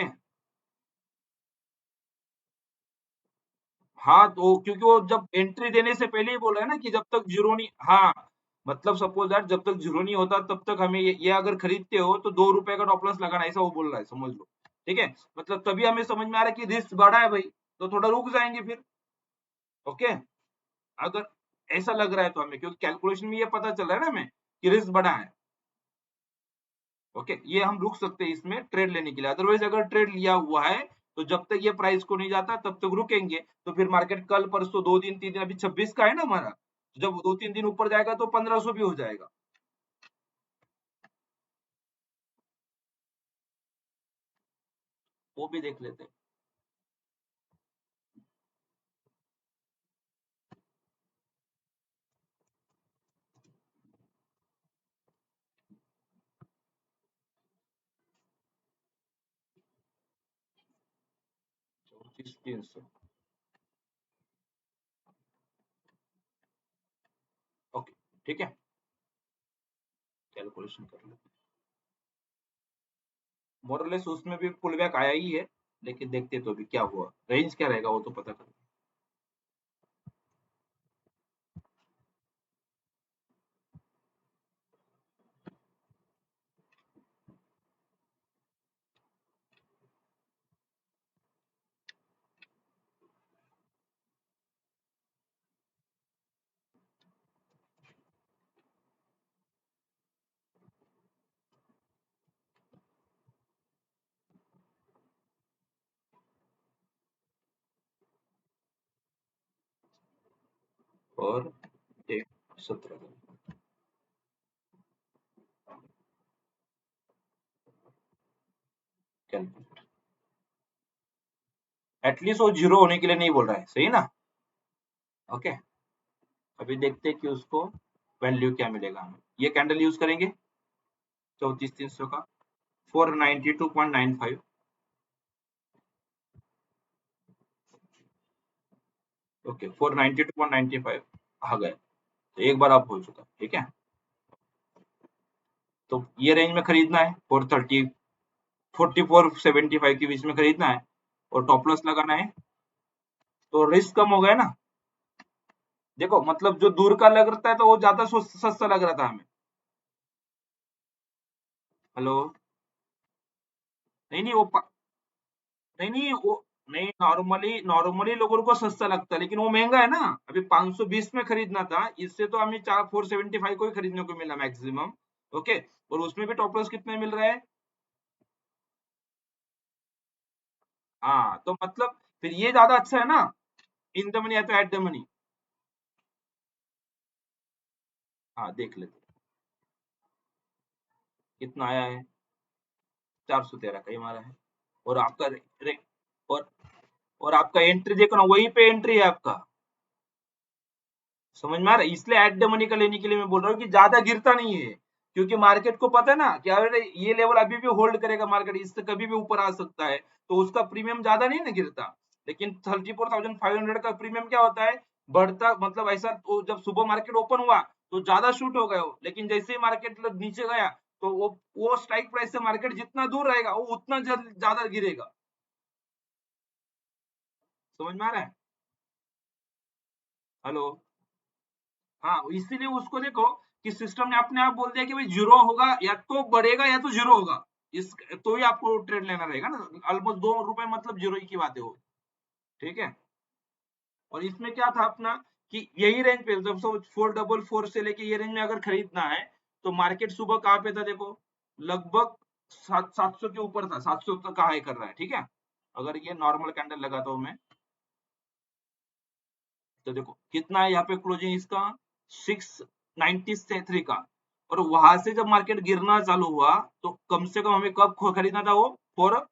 हाँ, तो क्योंकि वो जब एंट्री देने से पहले ही बोल रहा है ना कि जब तक जीरो नहीं, हाँ, मतलब सपोज दैट जब तक जीरो नहीं होता तब तक हमें ये अगर खरीदते हो तो 2 रुपए का टॉप लॉस लगाना, ऐसा वो बोल रहा है, समझ लो। ठीक है, मतलब तभी हमें समझ में आ रहा है कि रिस्क बढ़ा है भाई, तो थोड़ा रुक जाएंगे फिर। ओके, अगर ऐसा लग रहा है तो हमें, क्योंकि कैलकुलेशन में ये पता चल रहा है ना हमें कि रिस्क बढ़ा है। ओके, ये हम रुक सकते हैं इसमें ट्रेड लेने के लिए, अदरवाइज अगर ट्रेड लिया हुआ है तो जब तक ये प्राइस को नहीं जाता तब तक रुकेंगे। तो फिर मार्केट कल परसों 2 दिन 3 दिन, अभी 26 का है ना हमारा, तो जब 2 3 दिन ऊपर जाएगा तो 1500 भी हो जाएगा। वो भी देख लेते हैं। 34 300। ओके, ठीक है, कैलकुलेशन कर लेते हैं। मोरलेस उसमें भी पुल बैक आया ही है, लेकिन देखते तो अभी क्या हुआ, रेंज क्या रहेगा वो तो पता कर। और 17 कैलकुलेट, एटलीस्ट वो जीरो होने के लिए नहीं बोल रहा है, सही ना। ओके, अभी देखते हैं कि उसको वैल्यू क्या मिलेगा हमें, ये कैंडल यूज करेंगे 34 300 का, 492.95। ओके, 492.95 आ गए, तो एक बार आप हो चुका, ठीक है। तो ये रेंज में खरीदना है, 4475 के बीच में खरीदना है, और टॉप लॉस लगाना है, तो रिस्क कम हो गया ना। देखो मतलब जो दूर का लग रहा है तो वो ज्यादा सस्ता लग रहा था हमें। हेलो, नहीं नहीं नहीं नहीं वो नहीं, नॉर्मली नॉर्मली लोगों को सस्ता लगता है, लेकिन वो महंगा है ना। अभी 520 में खरीदना था, इससे तो हमें 475 को ही खरीदने को मिला मैक्सिमम। ओके, और उसमें भी टॉप लॉस कितने मिल रहा है। हाँ, तो मतलब फिर ये ज्यादा अच्छा है ना, इन द मनी या तो एट द मनी। हाँ, देख लेते हैं। कितना आया है, 413 का ही हमारा है। और आपका और आपका एंट्री देखो ना, वहीं पे एंट्री है आपका, समझ में आ रहा है। इसलिए एट द मनी का लेने के लिए मैं बोल रहा हूँ कि ज्यादा गिरता नहीं है, क्योंकि मार्केट को पता है ना कि अरे ये लेवल अभी भी होल्ड करेगा मार्केट, इससे कभी भी ऊपर आ सकता है, तो उसका प्रीमियम ज्यादा नहीं ना गिरता। लेकिन 34,500 का प्रीमियम क्या होता है, बढ़ता, मतलब ऐसा तो जब सुबह मार्केट ओपन हुआ तो ज्यादा शूट हो गया हो, लेकिन जैसे ही मार्केट नीचे गया तो वो स्ट्राइक प्राइस से मार्केट जितना दूर रहेगा वो उतना ज्यादा गिरेगा। समझ में आ रहा है। हेलो, हाँ, इसीलिए उसको देखो कि सिस्टम ने अपने आप बोल दिया कि भाई जीरो होगा, या तो बढ़ेगा या तो जीरो होगा, इस तो ही आपको ट्रेड लेना रहेगा ना। ऑलमोस्ट 2 रुपए मतलब जीरो ही की बातें हो। ठीक है, और इसमें क्या था अपना कि यही रेंज पे जब 444 से लेके ये रेंज में अगर खरीदना है तो मार्केट सुबह कहाँ पे था देखो, लगभग 700 के ऊपर था, 700 तक का हाई कर रहा है, ठीक है। अगर ये नॉर्मल कैंडल लगाता हूं मैं, तो देखो कितना है यहाँ पे क्लोजिंग इसका, 693 का। और वहां से जब मार्केट गिरना चालू हुआ तो कम से कम हमें कब खरीदना था वो, 44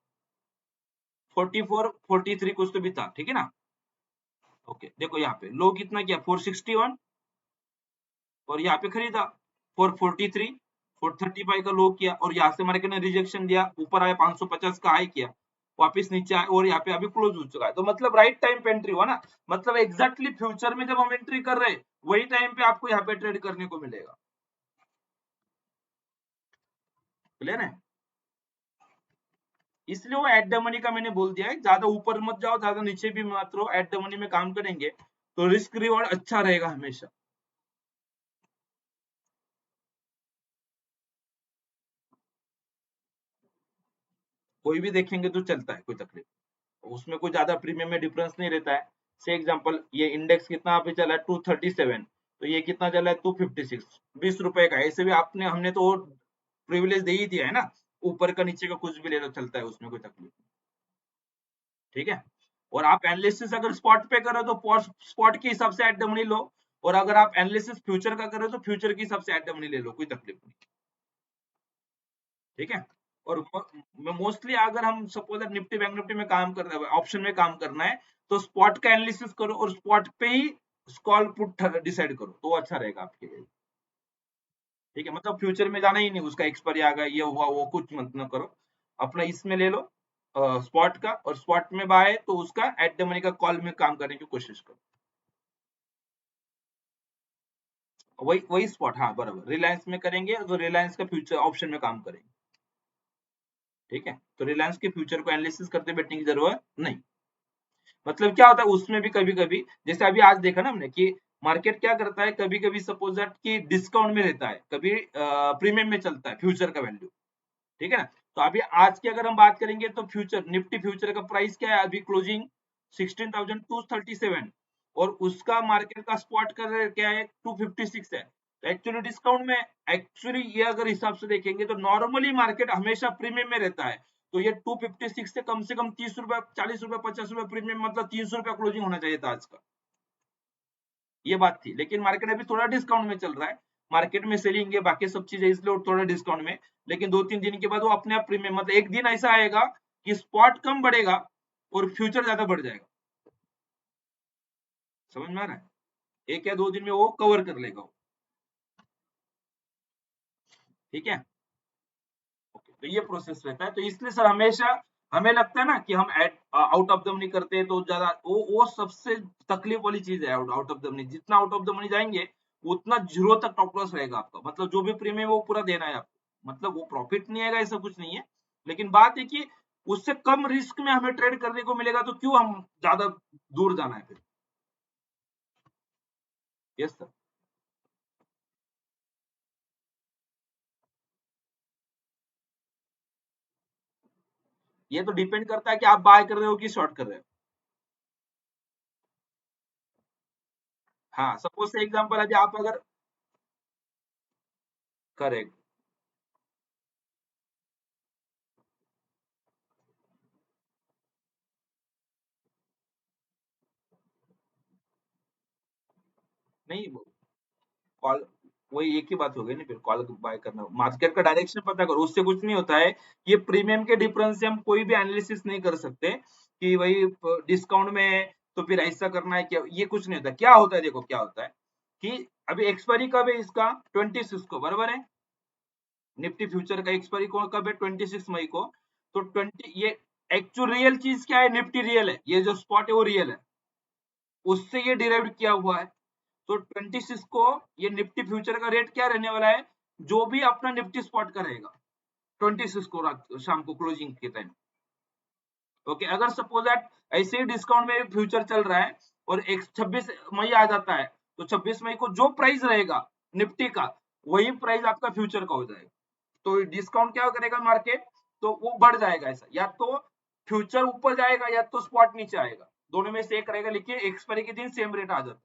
43 कुछ तो भी था, ठीक है ना। ओके, देखो यहाँ पे लो कितना किया, 461, और यहाँ पे खरीदा 443, 435 का लो किया, और यहाँ से मार्केट ने रिजेक्शन दिया, ऊपर आया 550 का हाई किया, वापस नीचे आया, और यहाँ पे अभी क्लोज हो चुका है। तो मतलब राइट टाइम पे एंट्री हुआ ना, मतलब एग्जैक्टली फ्यूचर में जब हम एंट्री कर रहे हैं वही टाइम पे आपको यहाँ पे ट्रेड करने को मिलेगा। क्लियर है, इसलिए वो एट द मनी का मैंने बोल दिया है, ज्यादा ऊपर मत जाओ, ज्यादा नीचे भी मत रहो, एट द मनी में काम करेंगे तो रिस्क रिवॉर्ड अच्छा रहेगा हमेशा। कोई भी देखेंगे तो चलता है, कोई तकलीफ, उसमें कोई ज्यादा प्रीमियम में डिफरेंस नहीं रहता है। से एग्जांपल ये इंडेक्स कितना पे चला है, 237, तो ये कितना चला है, 256, 20 रुपए का। ऐसे भी आपने हमने तो प्रिविलेज दे ही दिया है ना, ऊपर का नीचे का कुछ भी ले लो चलता है, उसमें कोई तकलीफ नहीं, ठीक है। और आप एनालिसिस अगर स्पॉट पे करो तो स्पॉट के हिसाब से एट द मनी लो, और अगर आप एनालिसिस फ्यूचर का करो तो फ्यूचर के हिसाब से एट द मनी ले लो, कोई तकलीफ नहीं, ठीक है। और मोस्टली अगर हम सपोज निफ्टी बैंक निफ्टी में काम कर रहे हैं, ऑप्शन में काम करना है, तो स्पॉट का एनालिसिस करो और स्पॉट पे ही कॉल पुट डिसाइड करो, तो अच्छा रहेगा आपके लिए, ठीक है। मतलब फ्यूचर में जाना ही नहीं, उसका एक्सपायरी आ गया, ये हुआ वो कुछ मत न करो, अपना इसमें ले लो स्पॉट का, और स्पॉट में बाय तो उसका एट द मनी का कॉल में काम करने की कोशिश करो। वही वही स्पॉट, हाँ बराबर, रिलायंस में करेंगे तो रिलायंस का फ्यूचर ऑप्शन में काम करेंगे, ठीक है। तो रिलायंस के फ्यूचर को एनालिसिस करते बैठने की जरूरत नहीं। मतलब क्या होता है उसमें भी, कभी कभी जैसे अभी आज देखा ना हमने कि मार्केट क्या करता है, कभी कभी सपोज दैट कि डिस्काउंट में रहता है, कभी प्रीमियम में चलता है फ्यूचर का वैल्यू, ठीक है ना। तो अभी आज की अगर हम बात करेंगे तो फ्यूचर निफ्टी फ्यूचर का प्राइस क्या है अभी क्लोजिंग, 16,237, और उसका मार्केट का स्पॉट का रेट क्या है, 256 है। तो एक्चुअली डिस्काउंट में, एक्चुअली ये अगर हिसाब से देखेंगे तो नॉर्मली मार्केट हमेशा प्रीमियम में रहता है, तो ये 256 से कम 30 रुपए 40 रुपए 50 रुपए प्रीमियम, मतलब 300 रुपया क्लोजिंग होना चाहिए था आज का, ये बात थी। लेकिन मार्केट अभी थोड़ा डिस्काउंट में चल रहा है, मार्केट में सेलिंग है बाकी सब चीजें, इसलिए थोड़ा डिस्काउंट में। लेकिन 2-3 दिन के बाद वो अपने आप प्रीमियम, मतलब एक दिन ऐसा आएगा कि स्पॉट कम बढ़ेगा और फ्यूचर ज्यादा बढ़ जाएगा, समझ में आ रहा है, 1 या 2 दिन में वो कवर कर लेगा वो, ठीक है। ओके, तो ये प्रोसेस रहता है, तो इसलिए सर हमेशा हमें लगता है ना कि हम आउट ऑफ द मनी करते हैं तो ज्यादा वो सबसे तकलीफ वाली चीज है, आउट ऑफ द मनी, जितना आउट ऑफ द मनी जाएंगे उतना जीरो तक टॉप लॉस रहेगा आपका, मतलब जो भी प्रीमियम वो पूरा देना है आपको, मतलब वो प्रॉफिट नहीं आएगा ऐसा कुछ नहीं है। लेकिन बात है कि उससे कम रिस्क में हमें ट्रेड करने को मिलेगा, तो क्यों हम ज्यादा दूर जाना है फिर। यस सर, ये तो डिपेंड करता है कि आप बाय कर रहे हो कि शॉर्ट कर रहे हो। हाँ, सपोज से एग्जांपल अभी आप अगर, करेक्ट, नहीं, कॉल, वही एक ही बात हो गई ना, फिर कॉल बाय करना, मार्केट का डायरेक्शन पता करो, उससे कुछ नहीं होता है। ये प्रीमियम के डिफरेंस से हम कोई भी एनालिसिस नहीं कर सकते कि वही डिस्काउंट में है तो फिर ऐसा करना है क्या, ये कुछ नहीं होता। क्या होता है, देखो क्या होता है कि अभी एक्सपायरी कब है इसका, 26 को, बराबर है। निफ्टी फ्यूचर का एक्सपायरी को कब है, 26 मई को। तो 20 ये एक्चुअल रियल चीज क्या है, निफ्टी रियल है, ये जो स्पॉट है वो रियल है, उससे ये डिराइव किया हुआ है। तो 26 को ये निफ्टी फ्यूचर का रेट क्या रहने वाला है, जो भी अपना निफ्टी स्पॉट का रहेगा 26 को रात शाम को क्लोजिंग के टाइम। ओके, अगर सपोज दैट ऐसे ही डिस्काउंट में फ्यूचर चल रहा है और एक 26 मई आ जाता है, तो 26 मई को जो प्राइस रहेगा निफ्टी का, वही प्राइस आपका फ्यूचर का हो जाएगा। तो डिस्काउंट क्या करेगा मार्केट, तो वो बढ़ जाएगा, ऐसा या तो फ्यूचर ऊपर जाएगा या तो स्पॉट नीचे आएगा, दोनों में से एक रहेगा, लेकिन एक्सपायरी के दिन सेम रेट आ जाता है।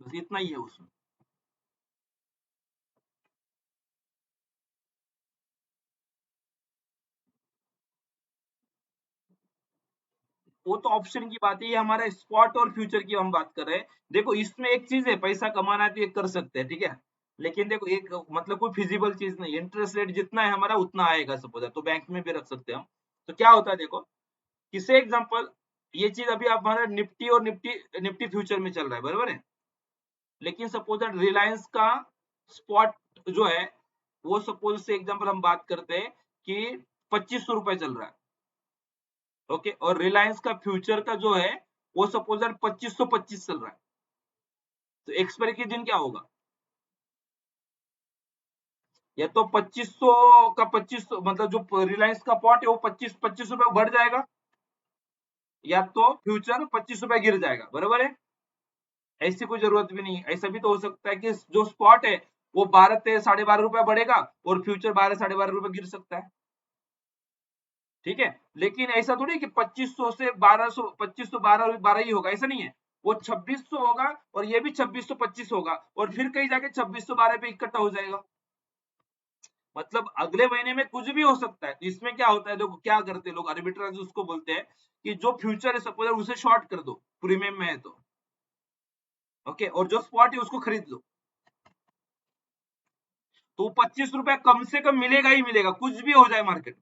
बस इतना ही है उसमें। वो तो ऑप्शन की बात है, ये हमारा स्पॉट और फ्यूचर की हम बात कर रहे हैं। देखो इसमें एक चीज है, पैसा कमाना है तो ये कर सकते हैं, ठीक है। लेकिन देखो एक मतलब कोई फिजिबल चीज नहीं, इंटरेस्ट रेट जितना है हमारा उतना आएगा सपोज, तो बैंक में भी रख सकते हैं हम। तो क्या होता है देखो, किसे एग्जांपल, ये चीज अभी आप हमारा निफ्टी और निफ्टी निफ्टी फ्यूचर में चल रहा है, बराबर है। लेकिन सपोज दैट रिलायंस का स्पॉट जो है, वो सपोज से एग्जांपल हम बात करते हैं कि 2500 रुपए चल रहा है, ओके। और रिलायंस का फ्यूचर का जो है वो सपोज दैट 2525 चल रहा है। तो एक्सपायरी के दिन क्या होगा, या तो 2500 का 2500 मतलब जो रिलायंस का पॉट है वो 25 रुपए बढ़ जाएगा, या तो फ्यूचर 25 रुपए गिर जाएगा, बराबर है। ऐसी कोई जरूरत भी नहीं है, ऐसा भी तो हो सकता है कि जो स्पॉट है वो 12 से 12.5 रुपए बढ़ेगा और फ्यूचर 12 से 12.5 रुपए गिर सकता है, ठीक है। लेकिन ऐसा थोड़ी कि 2500 से 1200, 2500 12 12 ही होगा, ऐसा नहीं है। वो 2600 होगा और ये भी 2625 होगा और फिर कहीं जाके 2612 पे इकट्ठा हो जाएगा। मतलब अगले महीने में कुछ भी हो सकता है। तो इसमें क्या होता है, देखो क्या करते हैं लोग, आर्बिट्राज उसको बोलते हैं कि जो फ्यूचर है सपोज उसे शॉर्ट कर दो, प्रीमियम में है तो, ओके, और जो स्पॉट है उसको खरीद लो। तो 25 रुपए कम से कम मिलेगा ही मिलेगा, कुछ भी हो जाए मार्केट।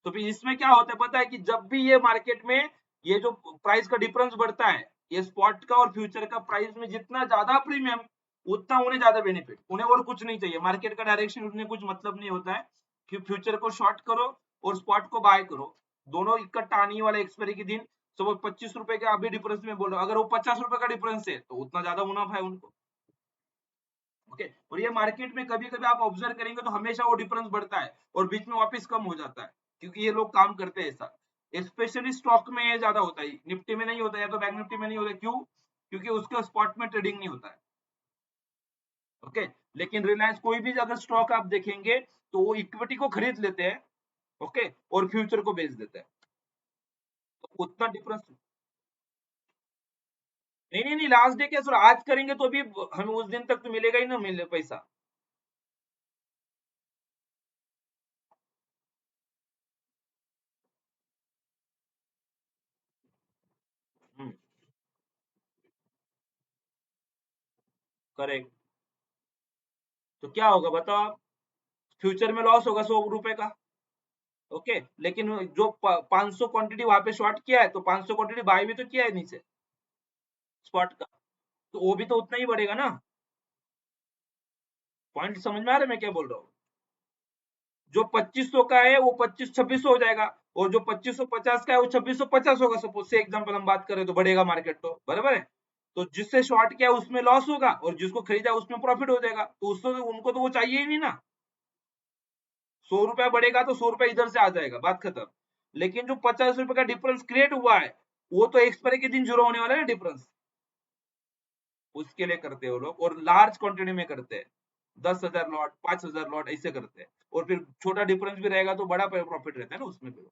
तो फिर इसमें क्या होता है पता है, कि जब भी ये मार्केट में ये जो प्राइस का डिफरेंस बढ़ता है, ये स्पॉट का और फ्यूचर का प्राइस में जितना ज्यादा प्रीमियम, उतना उन्हें ज्यादा बेनिफिट, उन्हें और कुछ नहीं चाहिए, मार्केट का डायरेक्शन उन्हें कुछ मतलब नहीं होता है कि फ्यूचर को शॉर्ट करो और स्पॉट को बाय करो, दोनों इकट्ठा आने वाले एक्सपायरी के दिन। तो वो 25 रुपए के अभी डिफरेंस में बोल रहा हूँ, अगर वो 50 रुपए का डिफरेंस है तो उतना ज्यादा मुनाफा है उनको, ओके। और ये मार्केट में कभी कभी आप ऑब्जर्व करेंगे तो हमेशा वो डिफरेंस बढ़ता है और बीच में वापस कम हो जाता है, क्योंकि ये लोग काम करते हैं ऐसा। स्पेशली स्टॉक में ये ज्यादा होता है, निफ्टी में नहीं होता, या तो बैंक निफ्टी में नहीं होता, क्यों, क्योंकि उसके स्पॉट में ट्रेडिंग नहीं होता है, ओके। लेकिन रिलायंस कोई भी अगर स्टॉक आप देखेंगे तो वो इक्विटी को खरीद लेते हैं, ओके, और फ्यूचर को बेच देते हैं, तो उतना डिफरेंस। नहीं नहीं नहीं, लास्ट डे क्या सर, आज करेंगे तो भी हमें उस दिन तक तो मिलेगा ही ना, मिले पैसा। करेक्ट। तो क्या होगा बताओ आप, फ्यूचर में लॉस होगा 100 रुपए का, ओके। लेकिन जो 500 क्वांटिटी वहां पे शॉर्ट किया है, तो 500 क्वांटिटी बाय भी तो किया है नीचे स्पॉट का, तो वो भी तो उतना ही बढ़ेगा ना। पॉइंट समझ में आ रहा है मैं क्या बोल रहा हूँ। जो 2500 का है वो 25 2600 हो जाएगा, और जो 2550 का है वो 2650 होगा, सपोज से एग्जांपल हम बात करें तो बढ़ेगा मार्केट, तो बराबर है। तो जिससे शॉर्ट किया उसमें लॉस होगा और जिसको खरीदा उसमें प्रॉफिट हो जाएगा, तो उसको उनको तो वो चाहिए ही नहीं ना। 100 रुपया बढ़ेगा तो 100 रुपया इधर से आ जाएगा, बात खत्म। लेकिन जो 50 रुपए का डिफरेंस क्रिएट हुआ है, वो तो एक्सपायरी के दिन जीरो होने वाला है डिफरेंस, उसके लिए करते हैं वो लोग, और लार्ज क्वांटिटी में करते हैं, 10,000 लॉट 5,000 लॉट ऐसे करते हैं। और फिर छोटा डिफरेंस भी रहेगा तो बड़ा प्रॉफिट रहता है ना उसमें फिर,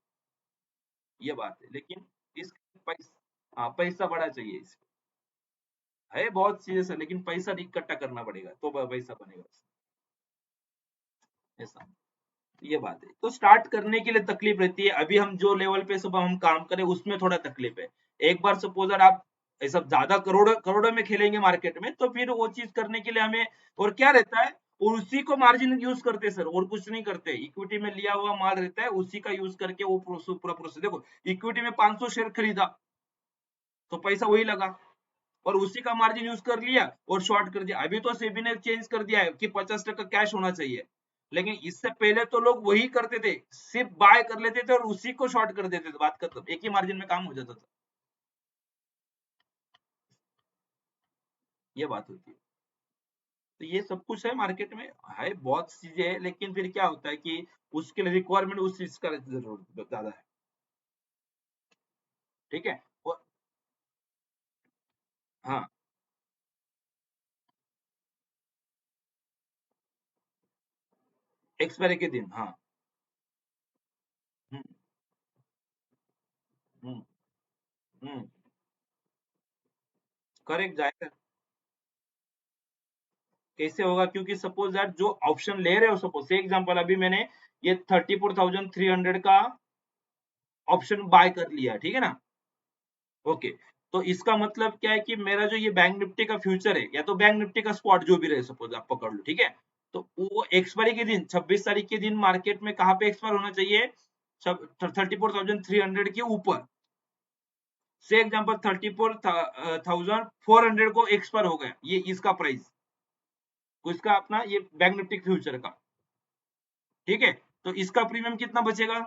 ये बात है। लेकिन इस पैसा, हाँ पैसा बड़ा चाहिए इसको, है बहुत चीजें से, लेकिन पैसा इकट्ठा करना पड़ेगा तो पैसा बनेगा, ऐसा, ये बात है। तो स्टार्ट करने के लिए तकलीफ रहती है, अभी हम जो लेवल पे सब हम काम करें उसमें थोड़ा तकलीफ है। एक बार सपोज अगर आप ये सब ज्यादा करोड़ों करोड़ों में खेलेंगे मार्केट में, तो फिर वो चीज करने के लिए हमें, और क्या रहता है, और उसी को मार्जिन यूज करते हैं सर, और कुछ नहीं करते। इक्विटी में लिया हुआ माल रहता है, उसी का यूज करके वो पूरा प्रोसेस, देखो इक्विटी में 500 शेयर खरीदा तो पैसा वही लगा, और उसी का मार्जिन यूज कर लिया और शॉर्ट कर दिया। अभी तो सेबी ने चेंज कर दिया है कि 50% कैश होना चाहिए, लेकिन इससे पहले तो लोग वही करते थे, सिर्फ बाय कर लेते थे और उसी को शॉर्ट कर देते थे, बात खत्म, एक ही मार्जिन में काम हो जाता था, ये बात होती है। तो ये सब कुछ है मार्केट में, है बहुत चीजें है, लेकिन फिर क्या होता है कि उसके लिए रिक्वायरमेंट उस चीज का जरूरत ज्यादा है, ठीक है। और हाँ, एक्सपायरी के दिन, हाँ। हम्म हम्म हम्म, करेक्ट जाएगा। कैसे होगा? क्योंकि सपोज दैट जो ऑप्शन ले रहे हो, सपोज से एग्जांपल अभी मैंने ये 34,300 का ऑप्शन बाय कर लिया, ठीक है ना? ओके, तो इसका मतलब क्या है कि मेरा जो ये बैंक निफ्टी का फ्यूचर है या तो बैंक निफ्टी का स्पॉट जो भी रहे, सपोज आप पकड़ लो, ठीक है? तो वो एक्सपायरी के दिन 26 तारीख के दिन मार्केट में कहाँ पे एक्सपायर होना चाहिए? 34,300 के ऊपर। से एग्जांपल 34,400 को एक्सपायर हो गया ये इसका प्राइस, इसका अपना ये बैंक निफ्टी फ्यूचर का, ठीक है? तो इसका प्रीमियम कितना बचेगा?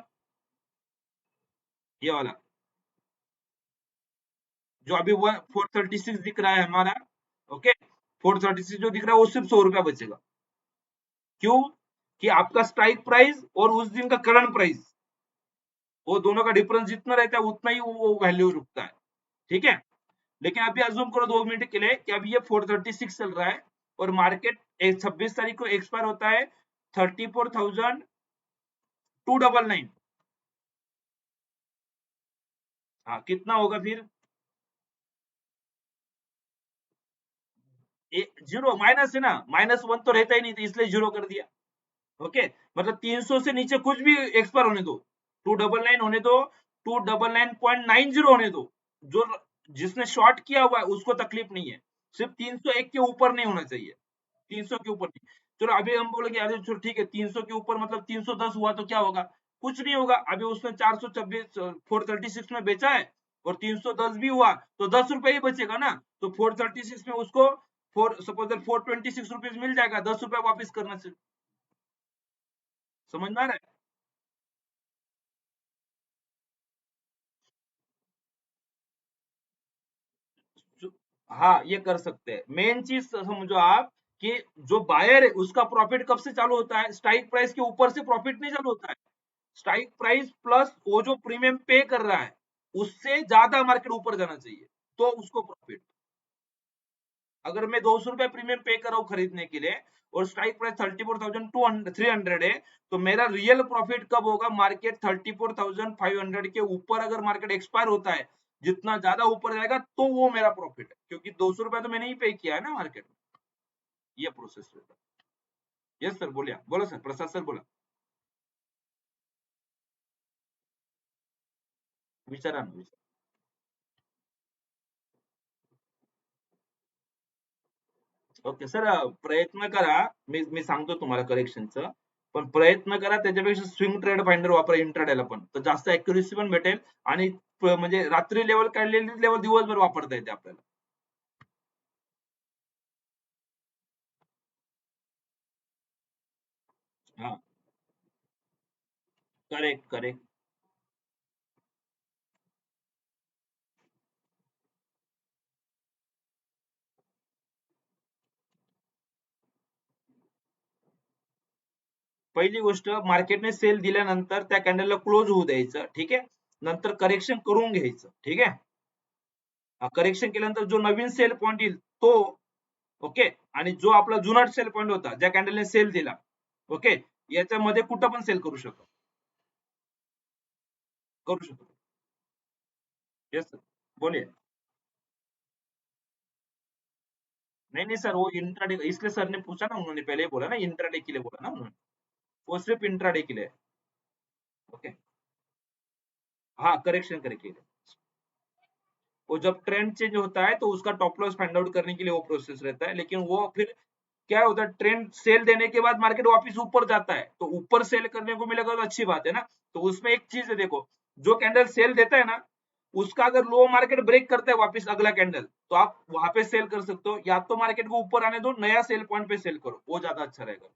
ये वाला जो अभी 436 दिख रहा है हमारा, ओके, 436 जो दिख रहा है वो सिर्फ 100 रुपया बचेगा। क्यों? कि आपका स्ट्राइक प्राइस और उस दिन का करंट प्राइस, वो दोनों का डिफरेंस जितना रहता है उतना ही वो वैल्यू रुकता है, ठीक है? लेकिन अभी अज्यूम करो 2 मिनट के लिए कि अभी ये 436 चल रहा है और मार्केट 26 तारीख को एक्सपायर होता है 34,299। हाँ, कितना होगा फिर? जीरो माइनस है ना, -1 तो रहता ही नहीं था इसलिए जीरो कर दिया। ओके, मतलब 300 से नीचे कुछ भी एक्सपायर होने दो, 299 होने दो, 299.90 होने दो, जो जिसने शॉर्ट किया हुआ है उसको तकलीफ नहीं है, सिर्फ 301 के ऊपर नहीं होना चाहिए, 300 के ऊपर नहीं। चलो अभी हम बोलेंगे अरे चलो ठीक है 300 के ऊपर मतलब 310 हुआ तो क्या होगा? कुछ नहीं होगा, अभी उसने 426 436 में बेचा है और 310 भी हुआ तो 10 रुपए ही बचेगा ना, तो 436 में उसको फोर सपोज 426 रुपीज मिल जाएगा, 10 रुपए वापिस करना से। समझ में आ रहा है? हाँ, ये कर सकते हैं। मेन चीज समझो आप कि जो बायर है उसका प्रॉफिट कब से चालू होता है? स्ट्राइक प्राइस के ऊपर से प्रॉफिट नहीं चालू होता है। स्ट्राइक प्राइस प्लस वो जो प्रीमियम पे कर रहा है उससे ज्यादा मार्केट ऊपर जाना चाहिए तो उसको प्रॉफिट। अगर मैं 200 रुपए प्रीमियम पे कर रहा हूँ खरीदने के लिए और स्ट्राइक प्राइस 34,300 है, तो मेरा रियल प्रॉफिट कब होगा? मार्केट 34,500 के ऊपर अगर मार्केट एक्सपायर होता है, जितना ज्यादा ऊपर जाएगा तो वो मेरा प्रॉफिट है, क्योंकि 200 रुपए तो मैंने ही पे किया है ना मार्केट में। ये प्रोसेस रहता है। यस सर, बोलिए, बोलो सर, प्रसाद सर बोला, विचारा ना विचारा। ओके सर, प्रयत्न करा, मी सांगतो तुम्हाला करेक्शनचं, पण प्रयत्न करा त्याच्यापेक्षा स्विंग ट्रेड फाइंडर वापरा इंट्राडेला पण, तर जास्त अॅक्युरेसी पण भेटेल आणि म्हणजे रात्री लेवल काढलेली लेवल दिवसभर वापरता येते आपल्याला. हा, करेक्ट करेक्ट. पहिली गोष्ट, मार्केटने सेल दिल्यानंतर त्या कॅन्डलला क्लोज होऊ द्यायचं, ठीक आहे? नंतर करेक्शन करून घ्यायचं, ठीक आहे? करेक्शन केल्यानंतर जो नवीन सेल पॉइंट येईल तो, ओके, आणि जो आपला जुना सेल पॉइंट होता ज्या कॅन्डलने सेल दिला, ओके, याच्यामध्ये कुठं पण सेल करू शकतो. यस सर, बोलिए. नहीं नहीं सर, वो इंट्राडे इसलिए सर ने पूछा ना, उन्होंने पहले ही बोला ना इंट्राडे के लिए बोला ना उन्होंने, वो सिर्फ इंट्राडे के लिए. ओके, हाँ करेक्शन करके, वो जब ट्रेंड चेंज होता है तो उसका टॉप लॉस फाइंड आउट करने के लिए वो प्रोसेस रहता है, लेकिन वो फिर क्या होता है, ट्रेंड सेल देने के बाद मार्केट वापस ऊपर जाता है तो ऊपर सेल करने को मिलेगा तो अच्छी बात है ना. तो उसमें एक चीज है, देखो, जो कैंडल सेल देता है ना उसका अगर लो मार्केट ब्रेक करता है वापस अगला कैंडल, तो आप वहां पे सेल कर सकते हो, या तो मार्केट को ऊपर आने दो, नया सेल पॉइंट पे सेल करो, वो ज्यादा अच्छा रहेगा.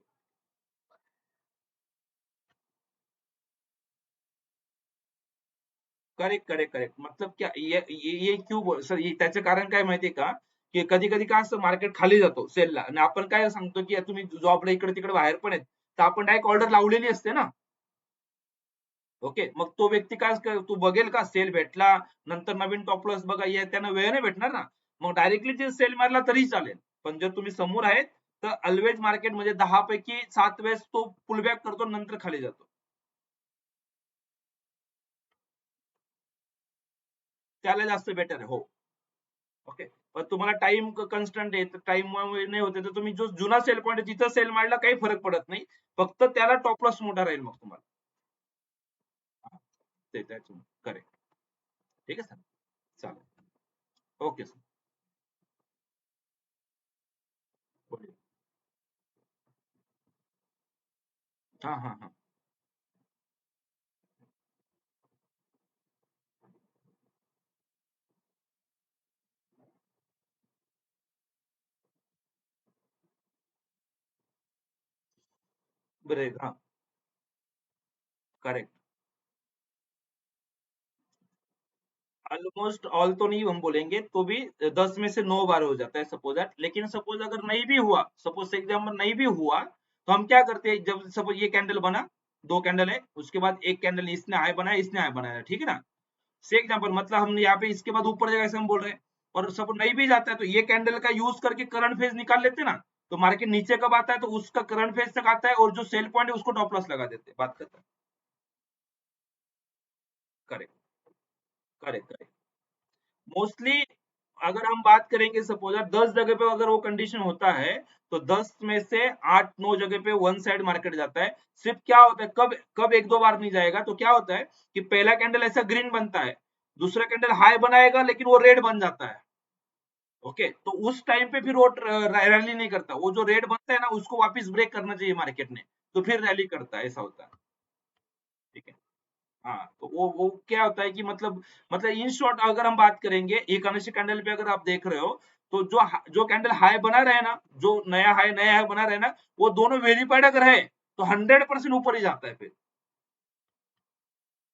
करेक्ट करेक्ट करेक्ट, मतलब क्या ये क्यों सर, त्याचं कारण काय माहितीये का, की कधी कधी काय असतं, मार्केट खाली जातो सेलला आणि आपण काय सांगतो की तुम्ही जॉबला इकडे तिकडे बाहेर पण आहेत, तर आपण डायरेक्ट ऑर्डर लावलेली असते ना. ओके, मग तो व्यक्ती काय तू बघेल का सेल भेटला नंतर नवीन टॉप लॉस बघा, त्यांना वेळ नाही भेटणार ना. मग डायरेक्टली जे सेल मारला तरी चालेल, पण जर तुम्ही समोर आहेत तर ऑलवेज मार्केट म्हणजे 10 पैकी 7 वेळेस तो पुलबॅक करतो, नंतर खाली जातो. त्याला जास्त बेटर आहे, हो. ओके, पण तुम्हाला टाइम कन्स्टंट आहे, टाइम नाही होते तर तुम्ही जो जुना सेल पॉईंट आहे तिथं सेल मारला काही फरक पडत नाही, फक्त त्याला टॉप लॉस मोठा राहील मग तुम्हाला. ते त्याच्यामुळे करेक्ट. ठीक आहे सर, चालेल. Okay sir. बोलिए. हाँ हाँ हाँ. ब्रेक, हाँ. करेक्ट. ऑलमोस्ट ऑल तो नहीं हम बोलेंगे, तो भी 10 में से 9 बार हो जाता है सपोज दैट. लेकिन सपोज अगर नहीं भी हुआ, सपोज से एग्जाम्पल नहीं भी हुआ, तो हम क्या करते हैं, जब सपोज ये कैंडल बना, 2 कैंडल है, उसके बाद एक कैंडल इसने हाई बनाया, इसने हाई बनाया, ठीक है ना. से एग्जाम्पल मतलब हम यहाँ पे इसके बाद ऊपर जाएगा ऐसे हम बोल रहे हैं, और सपोज नहीं भी जाता है तो ये कैंडल का यूज करके करंट फेज निकाल लेते हैं ना. तो मार्केट नीचे कब आता है तो उसका करंट फेज तक आता है, और जो सेल पॉइंट है उसको टॉप लॉस लगा देते हैं, बात करते हैं. करेक्ट. करेक्ट. करेक्ट. मोस्टली अगर हम बात करेंगे, सपोज 10 जगह पे अगर वो कंडीशन होता है, तो 10 में से 8-9 जगह पे वन साइड मार्केट जाता है. सिर्फ क्या होता है, कब कब एक दो बार नहीं जाएगा, तो क्या होता है कि पहला कैंडल ऐसा ग्रीन बनता है, दूसरा कैंडल हाई बनाएगा लेकिन वो रेड बन जाता है. ओके, तो उस टाइम पे फिर वो रैली नहीं करता, वो जो रेड बनता है ना उसको वापस ब्रेक करना चाहिए मार्केट ने, तो फिर रैली करता है, ऐसा होता है. ठीक है. हाँ, तो वो क्या होता है कि मतलब इन शॉर्ट अगर हम बात करेंगे एक अनिश्चित कैंडल पे अगर आप देख रहे हो, तो जो कैंडल हाई बना रहे हैं ना, जो नया हाई बना रहे हैं ना, वो दोनों वेरीफाइड अगर है तो 100% ऊपर ही जाता है फिर.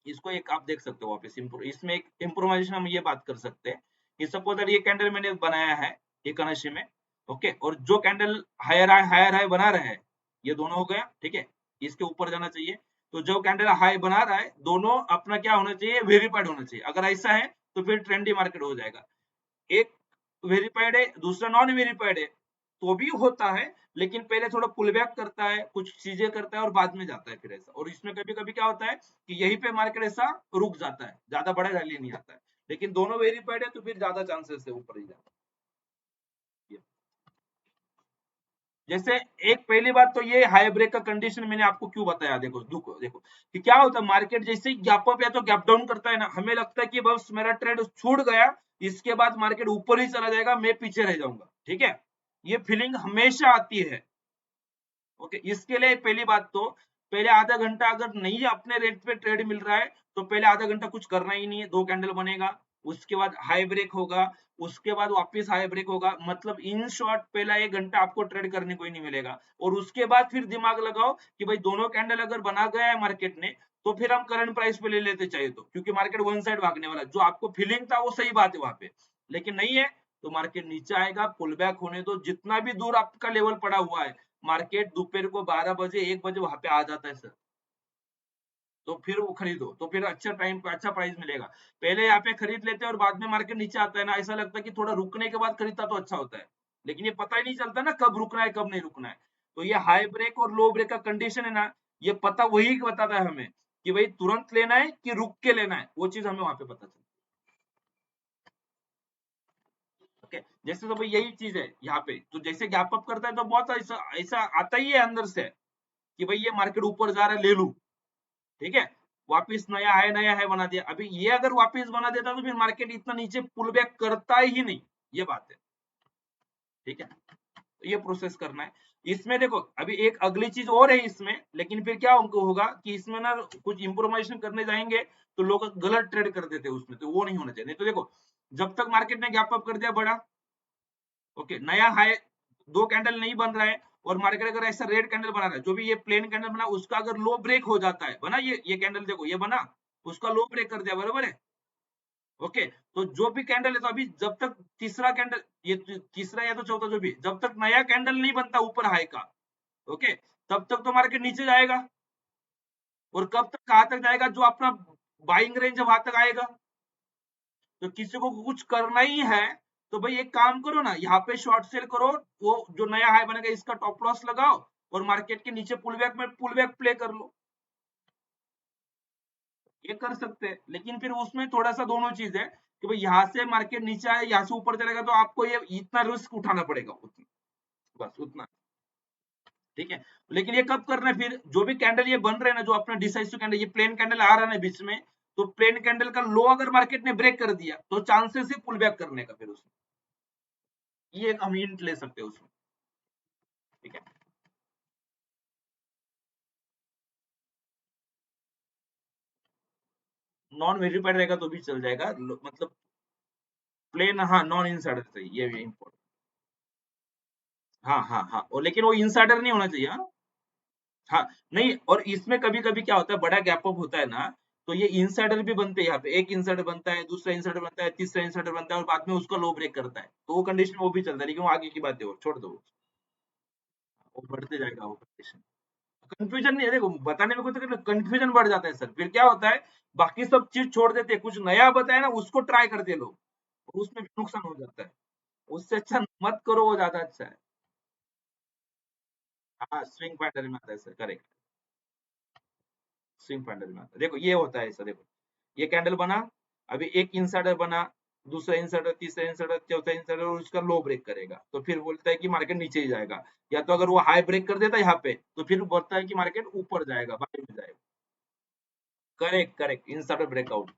इसको एक आप देख सकते हो वापस इसमें एक इम्प्रोवाइजेशन हम ये बात कर सकते हैं कि सपोज ये कैंडल मैंने बनाया है एक अनिश्चित में. ओके, और जो कैंडल हायर हाई बना रहे हैं, ये दोनों हो गया, ठीक है, इसके ऊपर जाना चाहिए. तो जो कैंडल हाई बना रहा है दोनों अपना क्या होना चाहिए, वेरीफाइड होना चाहिए. अगर ऐसा है तो फिर ट्रेंडी मार्केट हो जाएगा. एक वेरीफाइड है, दूसरा नॉन वेरीफाइड है, तो भी होता है, लेकिन पहले थोड़ा पुल बैक करता है, कुछ चीजें करता है और बाद में जाता है फिर ऐसा. और इसमें कभी कभी क्या होता है कि यहीं पे मार्केट ऐसा रुक जाता है, ज्यादा बड़ा रैली नहीं आता है. लेकिन दोनों वेरीफाइड है तो फिर ज्यादा चांसेस है ऊपर ही जाता है. जैसे एक पहली बात तो ये हाई ब्रेक का कंडीशन मैंने आपको क्यों बताया, देखो देखो देखो कि क्या होता है, मार्केट जैसे ही गैप अप या तो गैप डाउन करता है ना, हमें लगता है कि बस मेरा ट्रेंड छूट गया, इसके बाद मार्केट ऊपर ही चला जाएगा, मैं पीछे रह जाऊंगा. ठीक है, ये फीलिंग हमेशा आती है. ओके, इसके लिए पहली बात तो पहले आधा घंटा अगर नहीं अपने रेट पे ट्रेड मिल रहा है, तो पहले आधा घंटा कुछ करना ही नहीं है. 2 कैंडल बनेगा, उसके बाद हाई ब्रेक होगा, उसके बाद वापस हाई ब्रेक होगा, मतलब इन शॉर्ट पहला 1 घंटा आपको ट्रेड करने को ही नहीं मिलेगा. और उसके बाद फिर दिमाग लगाओ कि भाई दोनों कैंडल अगर बना गया है मार्केट ने, तो फिर हम करंट प्राइस पे ले लेते चाहिए, तो क्योंकि मार्केट वन साइड भागने वाला, जो आपको फीलिंग था वो सही बात है वहां पे. लेकिन नहीं है तो मार्केट नीचे आएगा, पुल बैक होने दो, जितना भी दूर आपका लेवल पड़ा हुआ है, मार्केट दोपहर को 12 बजे 1 बजे वहां पे आ जाता है सर, तो फिर वो खरीदो, तो फिर अच्छा टाइम पे अच्छा प्राइस मिलेगा. पहले यहाँ पे खरीद लेते हैं और बाद में मार्केट नीचे आता है ना, ऐसा लगता है कि थोड़ा रुकने के बाद खरीदता तो अच्छा होता है, लेकिन ये पता ही नहीं चलता ना कब रुकना है कब नहीं रुकना है. तो ये हाई ब्रेक और लो ब्रेक का कंडीशन है ना, ये पता वही बताता है हमें कि भाई तुरंत लेना है कि रुक के लेना है, वो चीज हमें वहां पे पता चलती है. ओके, जैसे तो भाई यही चीज है यहाँ पे, तो जैसे गैप अप करता है तो बहुत ऐसा ऐसा आता ही है अंदर से कि भाई ये मार्केट ऊपर जा रहा है ले लू. ठीक है, वापिस नया है बना दिया. अभी ये अगर वापिस बना देता तो फिर मार्केट इतना नीचे पुल बैक करता ही नहीं, ये बात है. ठीक है, तो ये प्रोसेस करना है. इसमें देखो अभी एक अगली चीज और है इसमें, लेकिन फिर क्या होगा कि इसमें ना कुछ इंप्रोवाइजेशन करने जाएंगे तो लोग गलत ट्रेड कर देते हैं उसमें, तो वो नहीं होना चाहिए. नहीं तो देखो, जब तक मार्केट ने गैप अप कर दिया बड़ा, ओके, नया हाई, 2 कैंडल नहीं बन रहा है, और मार्केट अगर ऐसा रेड कैंडल बना रहा है, जो भी ये प्लेन कैंडल बना उसका अगर लो ब्रेक हो जाता है, बना ये कैंडल देखो ये बना, उसका लो ब्रेक कर दिया, बराबर है. ओके, तो जो भी कैंडल है, तो अभी जब तक तीसरा कैंडल, ये तीसरा या तो चौथा जो भी, जब तक नया कैंडल नहीं बनता ऊपर हाई का, ओके, तब तक तो मार्केट नीचे जाएगा. और कब तक कहां तक जाएगा, जो अपना बाइंग रेंज है वहां तक आएगा. तो किसी को कुछ करना ही है तो भाई एक काम करो ना, यहाँ पे शॉर्ट सेल करो, वो जो नया हाई बनेगा इसका टॉप लॉस लगाओ, और मार्केट के नीचे पुल बैक में पुल बैक प्ले कर लो. ये कर सकते हैं, लेकिन फिर उसमें थोड़ा सा दोनों चीज है कि भाई यहाँ से मार्केट नीचे आए, यहाँ से ऊपर चलेगा, तो आपको ये इतना रिस्क उठाना पड़ेगा, उतना, बस उतना। ठीक है, लेकिन ये कब करना है फिर, जो भी कैंडल ये बन रहे हैं ना, जो अपना डिसाइसिव कैंडल, ये प्लेन कैंडल आ रहा है ना बीच में, तो प्लेन कैंडल का लो अगर मार्केट ने ब्रेक कर दिया तो चांसेस है पुल बैक करने का फिर उसमें, ये एक हम हिंट ले सकते हैं उसमें। ठीक है, नॉन वेरीफाइड रहेगा तो भी चल जाएगा, मतलब प्लेन, हाँ नॉन इनसाइडर चाहिए, ये भी इम्पोर्टेंट। हाँ हाँ हाँ, और लेकिन वो इनसाइडर नहीं होना चाहिए, हाँ। हाँ, नहीं, और इसमें कभी-कभी क्या होता है, बड़ा गैप अप होता है ना, तो ये इनसाइडर भी बनते हैं यहाँ पे, एक इनसाइडर बनता है, दूसरा इनसाइडर बनता है, तीसरा इनसाइडर बनता है, और बाद में उसका लो ब्रेक करता है, तो वो कंडीशन वो भी चलता है, लेकिन वो आगे की बात है, वो छोड़ दो, वो बढ़ते जाएगा वो कंडीशन। कंफ्यूजन नहीं है, देखो बताने में कुछ कंफ्यूजन बढ़ जाता है सर, फिर क्या होता है, बाकी सब चीज छोड़ देते हैं, कुछ नया बताए ना उसको ट्राई करते हैं लोग, और उसमें भी नुकसान हो जाता है, उससे अच्छा मत करो, वो ज्यादा अच्छा है। हाँ, स्विंग पैटर्न में आता है सर, करेक्ट, स्विंग पैटर्न में आता है, देखो ये होता है ऐसा, देखो ये कैंडल बना, अभी एक इंसाइडर बना, दूसरा इंसाइडर, तीसरा इंसाइडर, चौथा इंसाइडर, और उसका लो ब्रेक करेगा, तो फिर बोलता है कि मार्केट नीचे ही जाएगा, या तो अगर वो हाई ब्रेक कर देता है यहाँ पे, तो फिर बोलता है कि मार्केट ऊपर जाएगा, बाय में जाएगा। करेक्ट करेक्ट, इंसाइडर ब्रेकआउट,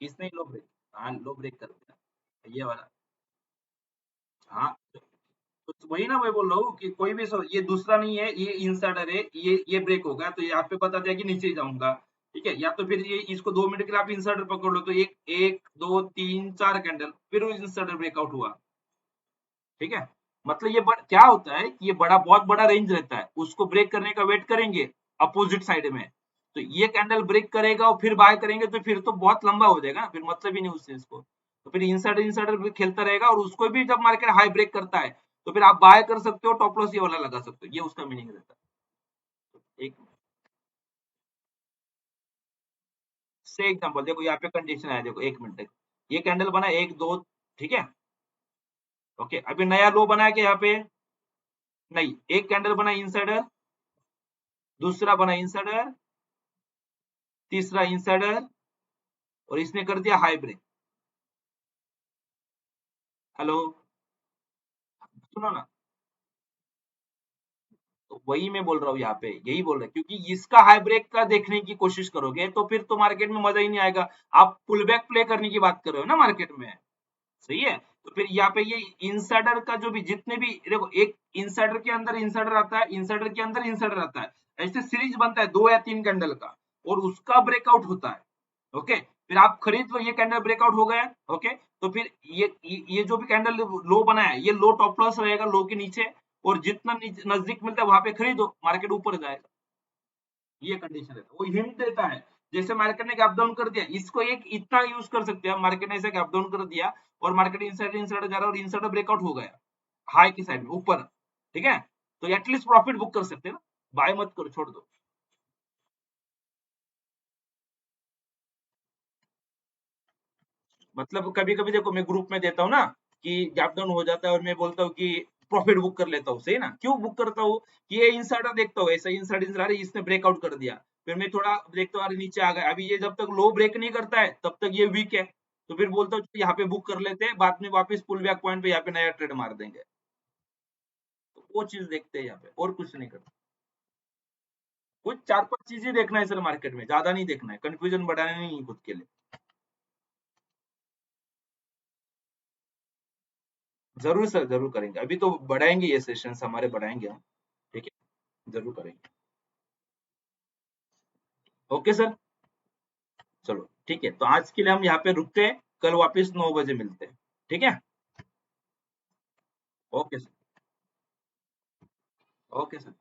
इसने लो ब्रेक, हाँ लो ब्रेक कर दिया, ये वाला। हाँ, तो वही ना मैं बोल रहा हूँ कि कोई भी ये दूसरा नहीं है, ये इंसाइडर है, ये ब्रेक होगा, तो यहाँ पे पता चला कि नीचे ही जाऊंगा। ठीक है, या तो फिर ये इसको 2 मिनट के लिए आप इंसाइडर पकड़ लो, तो एक एक दो तीन चार कैंडल, फिर वो इंसाइडर ब्रेकआउट हुआ। ठीक है, मतलब ये क्या होता है कि ये बहुत बड़ा रेंज रहता है, उसको ब्रेक करने का वेट करेंगे अपोजिट साइड में, तो ये कैंडल ब्रेक करेगा और फिर बाय करेंगे, तो फिर तो बहुत लंबा हो जाएगा ना, फिर मतलब ही नहीं उस चीज को, तो फिर इंसाइडर इंसाइडर भी खेलता रहेगा, और उसको भी जब मार्केट हाई ब्रेक करता है, तो फिर आप बाय कर सकते हो, टॉप लॉस ये वाला लगा सकते हो, ये उसका मीनिंग रहता है। एक से एग्जांपल देखो, यहाँ पे कंडीशन है, देखो 1 मिनट, ये कैंडल बना एक दो, ठीक है, ओके, अभी नया लो बना के यहाँ पे, नहीं, एक कैंडल बना इंसाइडर, दूसरा बना इंसाइडर, तीसरा इंसाइडर, और इसने कर दिया हाई ब्रेक। हेलो, सुनो ना, तो वही मैं बोल रहा हूँ, यहाँ पे यही बोल रहे हैं, क्योंकि इसका हाई ब्रेक का देखने की कोशिश करोगे तो फिर तो मार्केट में मजा ही नहीं आएगा, आप पुल बैक प्ले करने की बात कर रहे हो ना मार्केट में, सही है, तो फिर यहाँ पे ये इंसाइडर का जो भी जितने भी देखो, एक इंसाइडर के अंदर इंसाइडर आता है, इंसाइडर के अंदर इंसाइडर आता है, ऐसे सीरीज बनता है 2 या 3 कैंडल का, और उसका ब्रेकआउट होता है, ओके, फिर आप खरीद लो, ये कैंडल ब्रेकआउट हो गया, ओके, तो फिर ये जो भी कैंडल लो बना है, ये लो टॉप लॉस रहेगा, लो के नीचे, और जितना नजदीक मिलता है वहां पे खरीदो, मार्केट ऊपर जाएगा, ये कंडीशन है, वो हिंट देता है, जैसे मार्केट ने गैप डाउन कर दिया, इसको एक इतना यूज कर सकते हैं, मार्केट ने ऐसा गैप डाउन कर दिया, और मार्केट इनसाइड इनसाइड जा रहा है, और इनसाइड ब्रेकआउट हो गया हाई की साइड में ऊपर, ठीक है, तो एटलीस्ट प्रॉफिट बुक कर सकते हैं ना, बाय मत करो, छोड़ दो। मतलब कभी कभी देखो, मैं ग्रुप में देता हूँ ना कि गैप डाउन हो जाता है, और मैं बोलता हूँ कि प्रॉफिट बुक कर लेता हूँ, सही ना, क्यों बुक करता हूँ, कि ये इंसाइडर देखता हूँ, ऐसा इंसाइड इंसाइड इसने ब्रेकआउट कर दिया, फिर मैं थोड़ा देखता हूँ, अरे नीचे आ गया, अभी ये जब तक लो ब्रेक नहीं करता है तब तक ये वीक है, तो फिर बोलता हूँ यहाँ पे बुक कर लेते हैं, बाद में वापस पुल बैक पॉइंट पे यहाँ पे नया ट्रेड मार देंगे, तो वो चीज देखते हैं यहाँ पे, और कुछ नहीं करते, कुछ 4-5 चीजें देखना है सर मार्केट में, ज्यादा नहीं देखना है, कंफ्यूजन बढ़ाना नहीं है खुद के लिए। जरूर सर, जरूर करेंगे, अभी तो बढ़ाएंगे, ये सेशंस हमारे बढ़ाएंगे हम, ठीक है, जरूर करेंगे। ओके सर, चलो ठीक है, तो आज के लिए हम यहाँ पे रुकते हैं, कल वापस 9 बजे मिलते हैं, ठीक है, ओके सर, ओके सर।